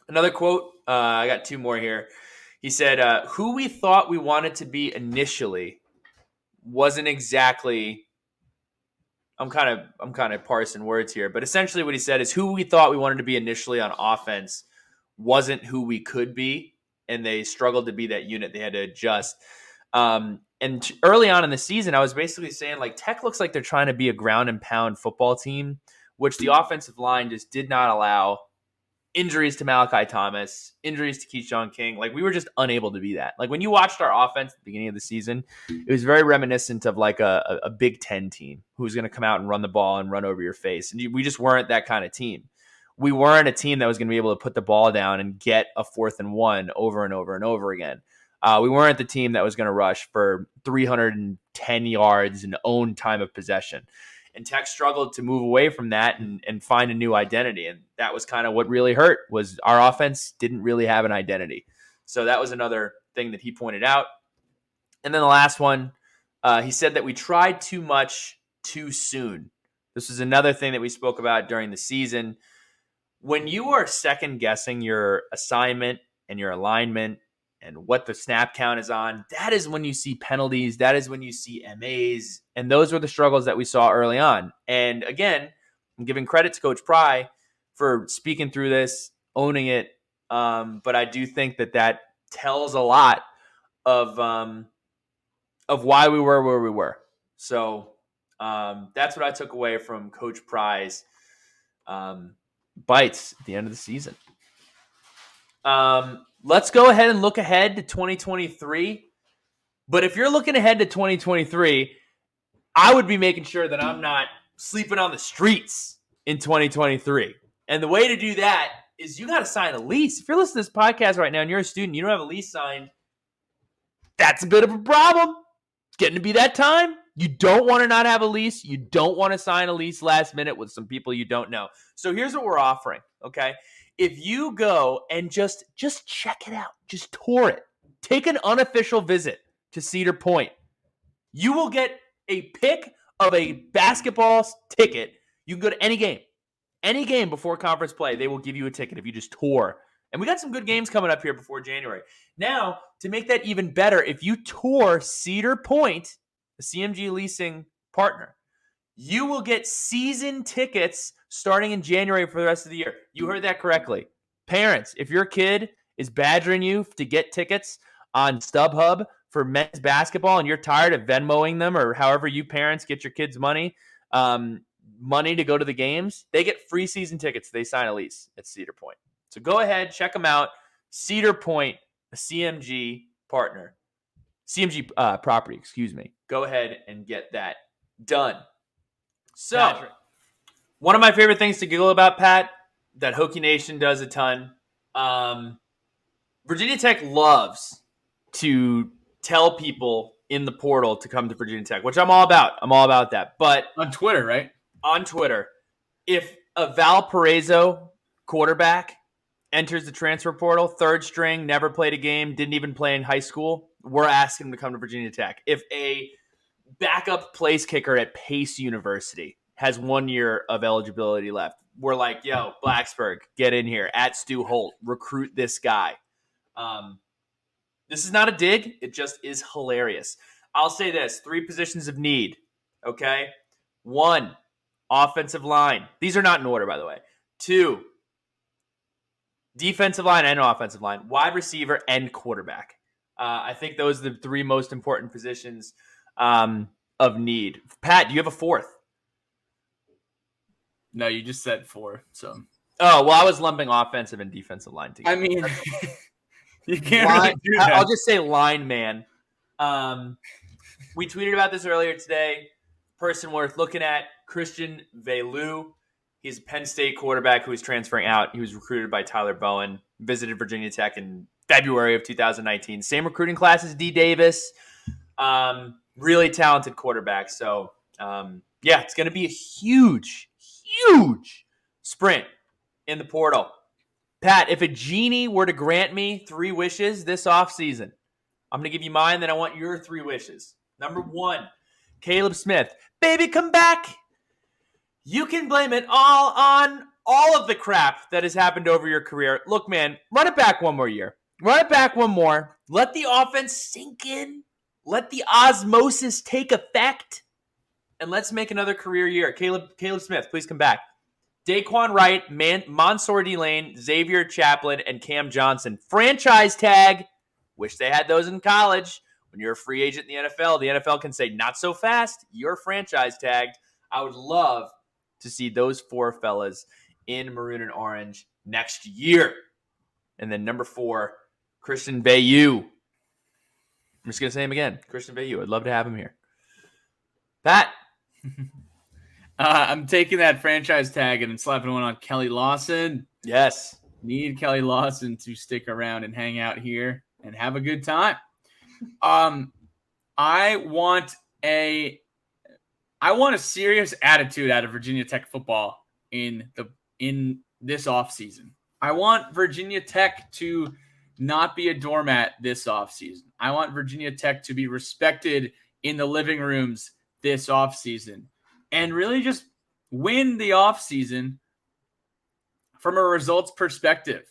Another quote, I got 2 more here. He said, who we thought we wanted to be initially wasn't exactly, I'm kind of parsing words here, but essentially what he said is who we thought we wanted to be initially on offense wasn't who we could be, and they struggled to be that unit. They had to adjust. And early on in the season, I was basically saying, like, Tech looks like they're trying to be a ground and pound football team, which the offensive line just did not allow. Injuries to Malachi Thomas, injuries to Keyshawn King. Like, we were just unable to be that. Like, when you watched our offense at the beginning of the season, it was very reminiscent of like a Big Ten team who's going to come out and run the ball and run over your face. And we just weren't that kind of team. We weren't a team that was going to be able to put the ball down and get a 4th and 1 over and over and over again. We weren't the team that was going to rush for 310 yards and own time of possession. And Tech struggled to move away from that and find a new identity. And that was kind of what really hurt, was our offense didn't really have an identity. So that was another thing that he pointed out. And then the last one, he said that we tried too much too soon. This is another thing that we spoke about during the season. When you are second guessing your assignment and your alignment and what the snap count is on, that is when you see penalties. That is when you see MAs. And those were the struggles that we saw early on. And again, I'm giving credit to Coach Pry for speaking through this, owning it. But I do think that tells a lot of why we were where we were. So that's what I took away from Coach Pry's bites at the end of the season. Let's go ahead and look ahead to 2023. But if you're looking ahead to 2023, I would be making sure that I'm not sleeping on the streets in 2023. And the way to do that is you got to sign a lease. If you're listening to this podcast right now and you're a student, you don't have a lease signed, that's a bit of a problem. It's getting to be that time. You don't want to not have a lease. You don't want to sign a lease last minute with some people you don't know. So here's what we're offering, okay? If you go and just check it out, just tour it, take an unofficial visit to Cedar Point, you will get a pick of a basketball ticket. You can go to any game before conference play. They will give you a ticket if you just tour. And we got some good games coming up here before January. Now, to make that even better, if you tour Cedar Point, the CMG leasing partner, you will get season tickets starting in January for the rest of the year. You heard that correctly. Parents, if your kid is badgering you to get tickets on StubHub for men's basketball and you're tired of Venmoing them or however you parents get your kids money to go to the games, they get free season tickets. They sign a lease at Cedar Point. So go ahead, check them out. Cedar Point, a CMG partner. CMG property, excuse me. Go ahead and get that done. So, Patrick, one of my favorite things to giggle about, Pat, that Hokie Nation does a ton. Virginia Tech loves to tell people in the portal to come to Virginia Tech, which I'm all about. I'm all about that. But on Twitter, right? On Twitter, if a Valparaiso quarterback enters the transfer portal, third string, never played a game, didn't even play in high school, we're asking him to come to Virginia Tech. If a backup place kicker at Pace University has 1 year of eligibility left, we're like, yo, Blacksburg, get in here. At Stu Holt, recruit this guy. This is not a dig. It just is hilarious. I'll say this. 3 positions of need, okay? 1, offensive line. These are not in order, by the way. 2, defensive line and offensive line. Wide receiver and quarterback. I think those are the 3 most important positions of need. Pat, do you have a 4th? No, you just said 4. So. Oh, well, I was lumping offensive and defensive line together. I mean, you can't really do that. I'll just say lineman. We tweeted about this earlier today. Person worth looking at, Christian Velu. He's a Penn State quarterback who is transferring out. He was recruited by Tyler Bowen, visited Virginia Tech in February of 2019. Same recruiting class as D. Davis. Really talented quarterback. So, yeah, it's going to be a huge sprint in the portal. Pat, if a genie were to grant me 3 wishes this offseason, I'm going to give you mine, then I want your 3 wishes. Number 1, Caleb Smith. Baby, come back. You can blame it all on all of the crap that has happened over your career. Look, man, run it back 1 more year. Run it back 1 more. Let the offense sink in. Let the osmosis take effect. And let's make another career year. Caleb Smith, please come back. Daquan Wright, Mansour D-Lane, Xavier Chaplin, and Cam Johnson. Franchise tag. Wish they had those in college. When you're a free agent in the NFL can say, not so fast. You're franchise tagged. I would love to see those 4 fellas in maroon and orange next year. And then number 4, Christian Veilleux. I'm just going to say him again. Christian Veilleux. I'd love to have him here. Pat? I'm taking that franchise tag and slapping one on Kelly Lawson. Yes. Need Kelly Lawson to stick around and hang out here and have a good time. I want a serious attitude out of Virginia Tech football in this offseason. I want Virginia Tech to not be a doormat this offseason. I want Virginia Tech to be respected in the living rooms this offseason and really just win the offseason from a results perspective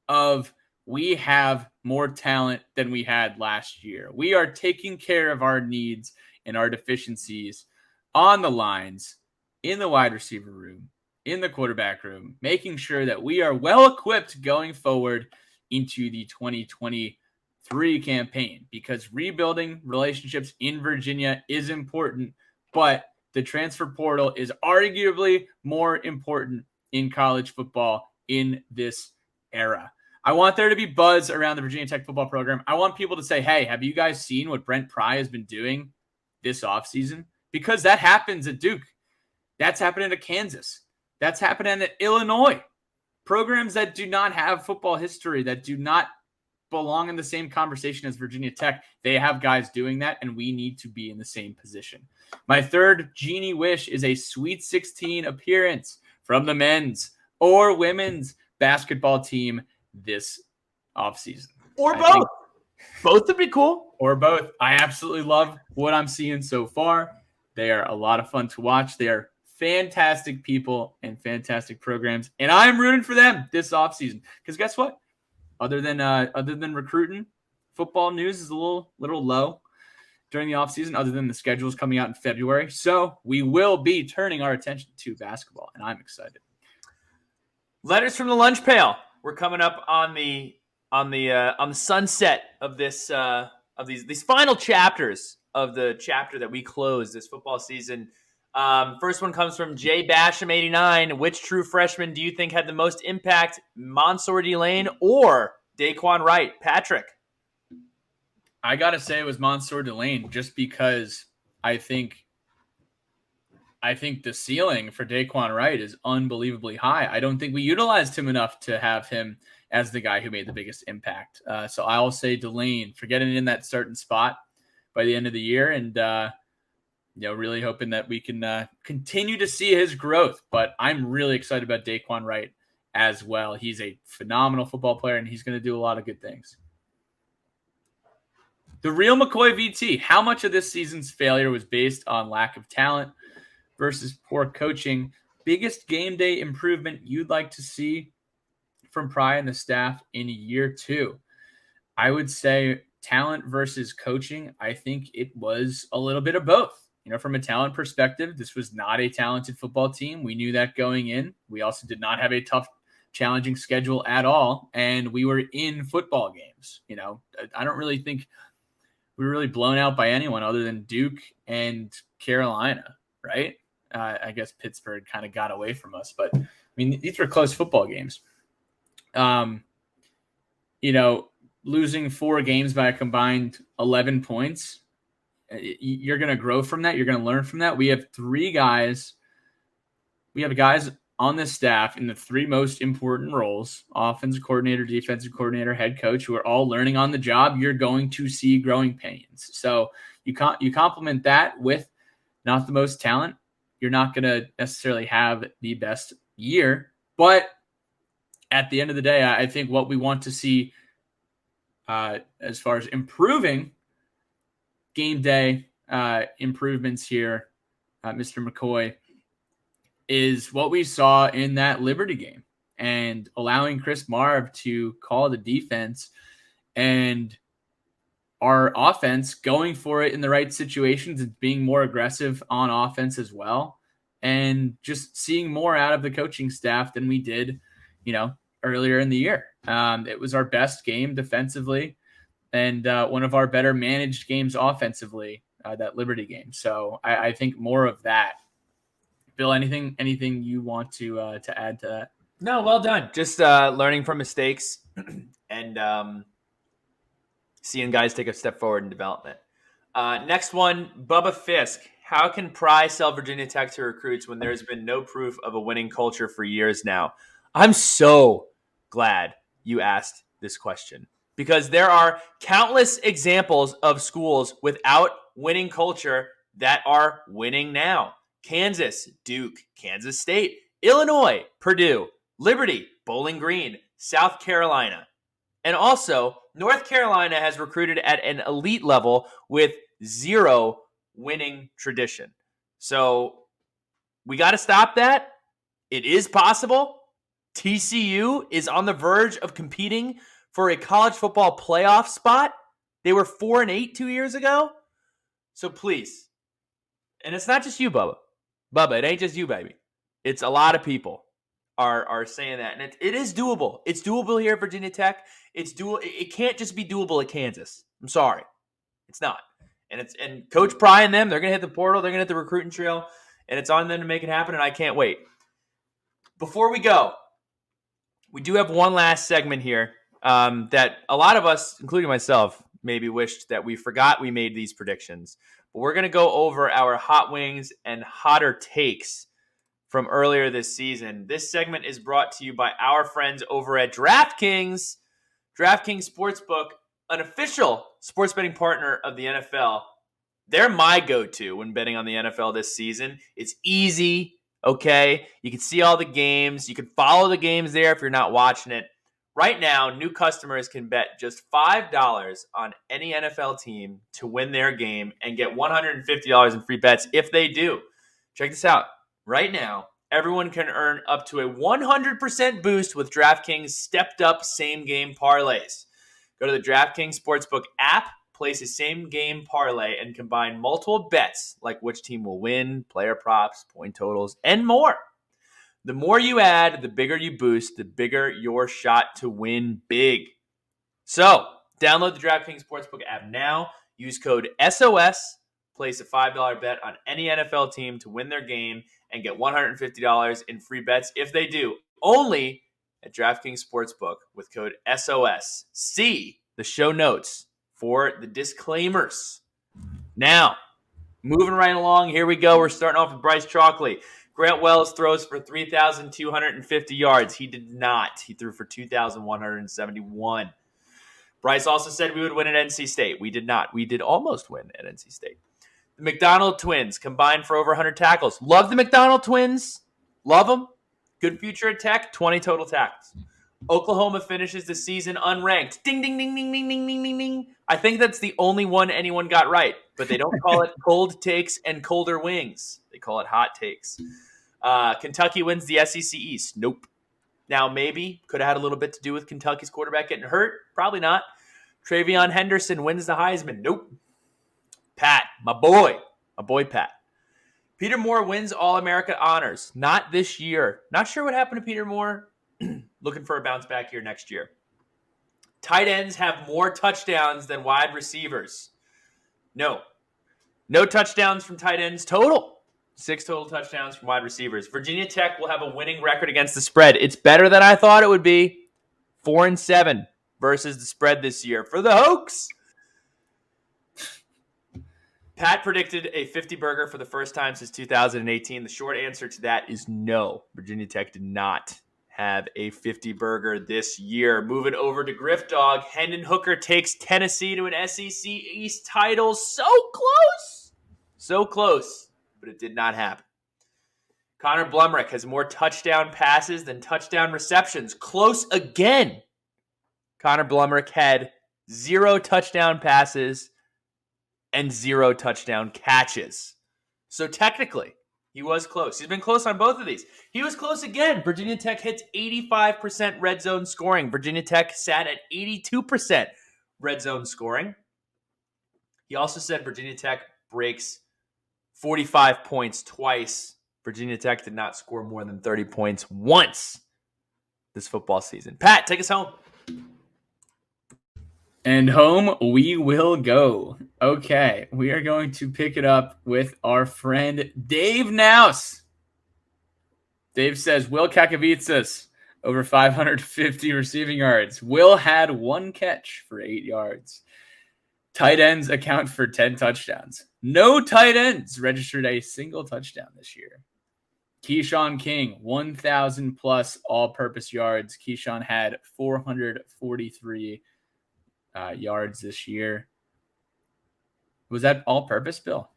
of we have more talent than we had last year. We are taking care of our needs and our deficiencies on the lines, in the wide receiver room, in the quarterback room, making sure that we are well equipped going forward into the 2023 campaign, because rebuilding relationships in Virginia is important, but the transfer portal is arguably more important in college football in this era. I want there to be buzz around the Virginia Tech football program. I want people to say, hey, have you guys seen what Brent Pry has been doing this offseason? Because that happens at Duke. That's happening at Kansas. That's happening at Illinois. Programs that do not have football history, that do not belong in the same conversation as Virginia Tech, they have guys doing that, and we need to be in the same position. My third Genie wish is a Sweet 16 appearance from the men's or women's basketball team this offseason. Or both. Both would be cool. Or both. I absolutely love what I'm seeing so far. They are a lot of fun to watch. They are fantastic people and fantastic programs, and I'm rooting for them this offseason. Because guess what? Other than recruiting, football news is a little low during the offseason, other than the schedules coming out in February. So we will be turning our attention to basketball, and I'm excited. Letters from the lunch pail. We're coming up on the sunset of this of these final chapters of the chapter that we close this football season. First one comes from Jay Basham 89. Which true freshman do you think had the most impact, Mansour Delane or Daquan Wright? Patrick. I gotta say it was Mansour Delane, just because I think the ceiling for Daquan Wright is unbelievably high. I don't think we utilized him enough to have him as the guy who made the biggest impact. So I'll say Delane for getting in that starting spot by the end of the year, and really hoping that we can continue to see his growth. But I'm really excited about Daquan Wright as well. He's a phenomenal football player, and he's going to do a lot of good things. The real McCoy VT. How much of this season's failure was based on lack of talent versus poor coaching? Biggest game day improvement you'd like to see from Pry and the staff in year 2? I would say talent versus coaching. I think it was a little bit of both. From a talent perspective, this was not a talented football team. We knew that going in. We also did not have a tough, challenging schedule at all, and we were in football games. I don't really think we were really blown out by anyone other than Duke and Carolina, right? I guess Pittsburgh kind of got away from us, but these were close football games. Losing 4 games by a combined 11 points, you're going to grow from that. You're going to learn from that. We have 3 guys. We have guys on this staff in the 3 most important roles: offensive coordinator, defensive coordinator, head coach, who are all learning on the job. You're going to see growing pains. So you complement that with not the most talent. You're not going to necessarily have the best year, but at the end of the day, I think what we want to see as far as improving game day improvements here, Mr. McCoy, is what we saw in that Liberty game, and allowing Chris Marv to call the defense and our offense going for it in the right situations and being more aggressive on offense as well, and just seeing more out of the coaching staff than we did, earlier in the year. It was our best game defensively and one of our better managed games offensively, that Liberty game. So I think more of that. Bill, anything you want to add to that? No, well done. Just learning from mistakes and seeing guys take a step forward in development. Next one, Bubba Fisk. How can Pry sell Virginia Tech to recruits when there's been no proof of a winning culture for years now? I'm so glad you asked this question, because there are countless examples of schools without winning culture that are winning now. Kansas, Duke, Kansas State, Illinois, Purdue, Liberty, Bowling Green, South Carolina. And also, North Carolina has recruited at an elite level with 0 winning tradition. So we got to stop that. It is possible. TCU is on the verge of competing for a college football playoff spot. They were 4-8 2 years ago. So please, and it's not just you, Bubba. Bubba, it ain't just you, baby. It's a lot of people are saying that, and it is doable. It's doable here at Virginia Tech. It can't just be doable at Kansas. I'm sorry, it's not. And Coach Pry and them, they're gonna hit the portal. They're gonna hit the recruiting trail, and it's on them to make it happen. And I can't wait. Before we go, we do have one last segment here that a lot of us, including myself, maybe wished that we forgot we made these predictions. But we're going to go over our hot wings and hotter takes from earlier this season. This segment is brought to you by our friends over at DraftKings. DraftKings Sportsbook, an official sports betting partner of the NFL. They're my go-to when betting on the NFL this season. It's easy. Okay, you can see all the games. You can follow the games there if you're not watching it. Right now, new customers can bet just $5 on any NFL team to win their game and get $150 in free bets if they do. Check this out. Right now, everyone can earn up to a 100% boost with DraftKings stepped-up same-game parlays. Go to the DraftKings Sportsbook app, place a same-game parlay, and combine multiple bets like which team will win, player props, point totals, and more. The more you add, the bigger you boost, the bigger your shot to win big. So, download the DraftKings Sportsbook app now. Use code SOS. Place a $5 bet on any NFL team to win their game and get $150 in free bets if they do. Only at DraftKings Sportsbook with code SOS. See the show notes for the disclaimers. Now, moving right along, here we go. We're starting off with Bryce Chalkley. Grant Wells throws for 3,250 yards. He did not. He threw for 2,171. Bryce also said we would win at NC State. We did not. We did almost win at NC State. The McDonald twins combined for over 100 tackles. Love the McDonald twins. Love them. Good future at Tech. 20 total tackles. Oklahoma finishes the season unranked. Ding, ding, ding, ding, ding, ding, ding, ding, ding. I think that's the only one anyone got right, but they don't call it cold takes and colder wings. They call it hot takes. Kentucky wins the SEC East. Nope. Now, maybe could have had a little bit to do with Kentucky's quarterback getting hurt. Probably not. Travion Henderson wins the Heisman. Nope. Pat, my boy Pat. Peter Moore wins All-America honors. Not this year. Not sure what happened to Peter Moore. Looking for a bounce back here next year. Tight ends have more touchdowns than wide receivers. No touchdowns from tight ends total. 6 total touchdowns from wide receivers. Virginia Tech will have a winning record against the spread. It's better than I thought it would be. 4-7 versus the spread this year for the Hokies. Pat predicted a 50 burger for the first time since 2018. The short answer to that is no. Virginia Tech did not have a 50 burger this year. Moving over to Griff Dog, Hendon Hooker takes Tennessee to an SEC East title. So close, but it did not happen. Connor Blumrick has more touchdown passes than touchdown receptions. Close again. Connor Blumrick had 0 touchdown passes and 0 touchdown catches. So technically, he was close. He's been close on both of these. He was close again. Virginia Tech hits 85% red zone scoring. Virginia Tech sat at 82% red zone scoring. He also said Virginia Tech breaks 45 points twice. Virginia Tech did not score more than 30 points once this football season. Pat, take us home. And home we will go. Okay, we are going to pick it up with our friend Dave Naus. Dave says, Will Kakavitsas, over 550 receiving yards. Will had 1 catch for 8 yards. Tight ends account for 10 touchdowns. No tight ends registered a single touchdown this year. Keyshawn King, 1,000 plus all-purpose yards. Keyshawn had 443 yards this year. Was that all-purpose, Bill?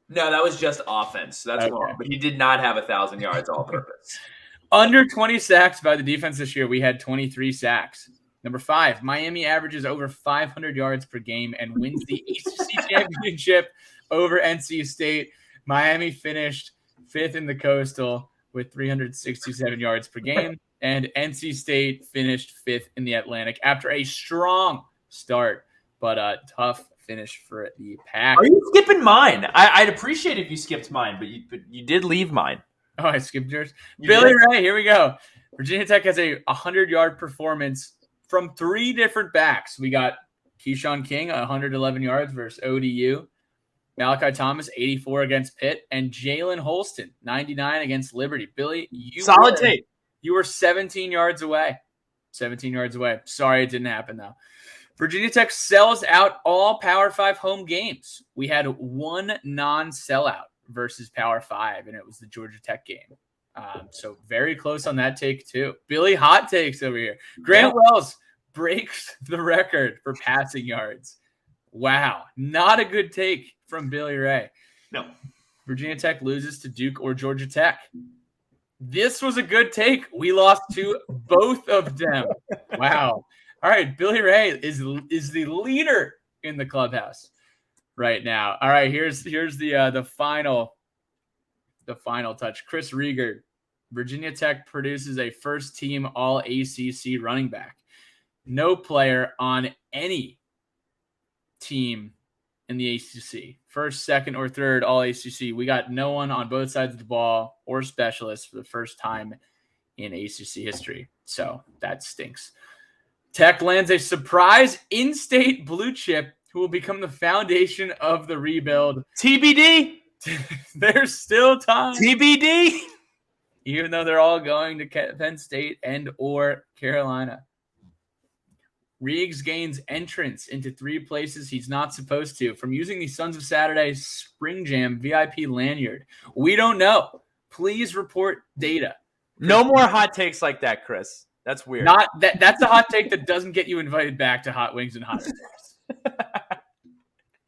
No, that was just offense. That's okay. Wrong. But he did not have 1,000 yards all-purpose. Under 20 sacks by the defense this year. We had 23 sacks. Number 5, Miami averages over 500 yards per game and wins the ACC championship over NC State. Miami finished 5th in the Coastal with 367 yards per game, and NC State finished 5th in the Atlantic after a strong start, but a tough finish for the Pack. Are you skipping mine? I'd appreciate if you skipped mine, but you did leave mine. Oh, I skipped yours. You Billy did? Ray, here we go. Virginia Tech has a 100-yard performance from 3 different backs. We got Keyshawn King, 111 yards versus ODU. Malachi Thomas, 84 against Pitt. And Jalen Holston, 99 against Liberty. Billy, Solid tape. You were 17 yards away. 17 yards away. Sorry it didn't happen, though. Virginia Tech sells out all Power 5 home games. We had one non-sellout versus Power 5, and it was the Georgia Tech game. So very close on that take, too. Billy, hot takes over here. Grant Wells breaks the record for passing yards. Wow. Not a good take from Billy Ray. No. Virginia Tech loses to Duke or Georgia Tech. This was a good take. We lost to both of them. Wow. All right, Billy Ray is the leader in the clubhouse right now. All right, here's the final touch. Chris Rieger, Virginia Tech produces a first-team All-ACC running back. No player on any team in the ACC, first, second, or third All-ACC. We got no one on both sides of the ball or specialists for the first time in ACC history. So that stinks. Tech lands a surprise in-state blue chip who will become the foundation of the rebuild. TBD. There's still time. TBD. Even though they're all going to Penn State and or Carolina. Reegs gains entrance into 3 places he's not supposed to from using the Sons of Saturday Spring Jam VIP lanyard. We don't know. Please report data. No more hot takes like that, Chris. That's weird. That's a hot take that doesn't get you invited back to Hot Wings and Hot Stars.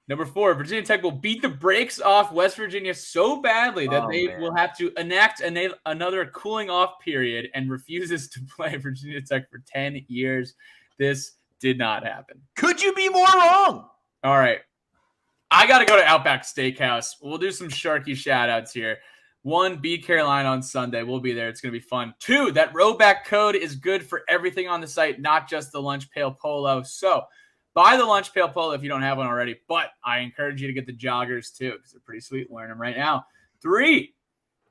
Number 4, Virginia Tech will beat the brakes off West Virginia so badly that will have to enact another cooling off period and refuses to play Virginia Tech for 10 years. This did not happen. Could you be more wrong? All right. I got to go to Outback Steakhouse. We'll do some Sharky shout-outs here. 1, beat Carolina on Sunday. We'll be there. It's going to be fun. 2, that Rowback code is good for everything on the site, not just the Lunch Pail Polo. So buy the Lunch Pail Polo if you don't have one already, but I encourage you to get the joggers too because they're pretty sweet. Wearing them right now. 3,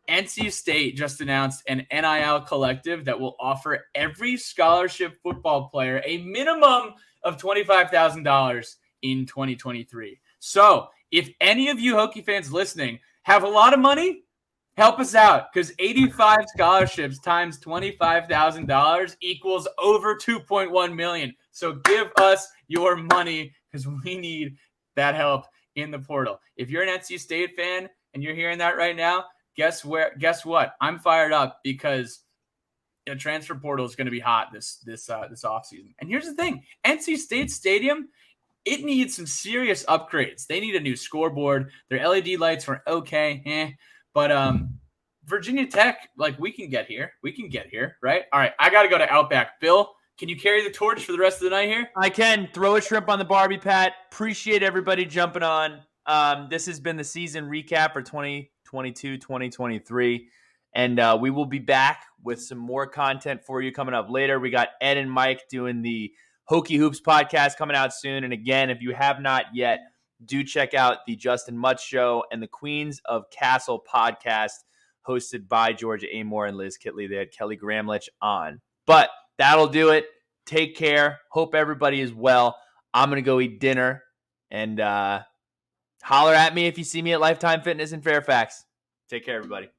NC State just announced an NIL collective that will offer every scholarship football player a minimum of $25,000 in 2023. So if any of you Hokie fans listening have a lot of money, help us out because 85 scholarships times $25,000 equals over $2.1 million. So give us your money because we need that help in the portal. If you're an NC State fan and you're hearing that right now, guess what? I'm fired up because the transfer portal is going to be hot this offseason. And here's the thing. NC State Stadium, it needs some serious upgrades. They need a new scoreboard. Their LED lights were okay, but Virginia Tech, we can get here. We can get here, right? All right, I got to go to Outback. Bill, can you carry the torch for the rest of the night here? I can. Throw a shrimp on the Barbie, Pat. Appreciate everybody jumping on. This has been the season recap for 2022-2023, and we will be back with some more content for you coming up later. We got Ed and Mike doing the Hokie Hoops podcast coming out soon, and again, if you have not yet, do check out the Justin Mutz Show and the Queens of Castle podcast hosted by Georgia Amore and Liz Kitley. They had Kelly Gramlich on. But that'll do it. Take care. Hope everybody is well. I'm going to go eat dinner. And holler at me if you see me at Lifetime Fitness in Fairfax. Take care, everybody.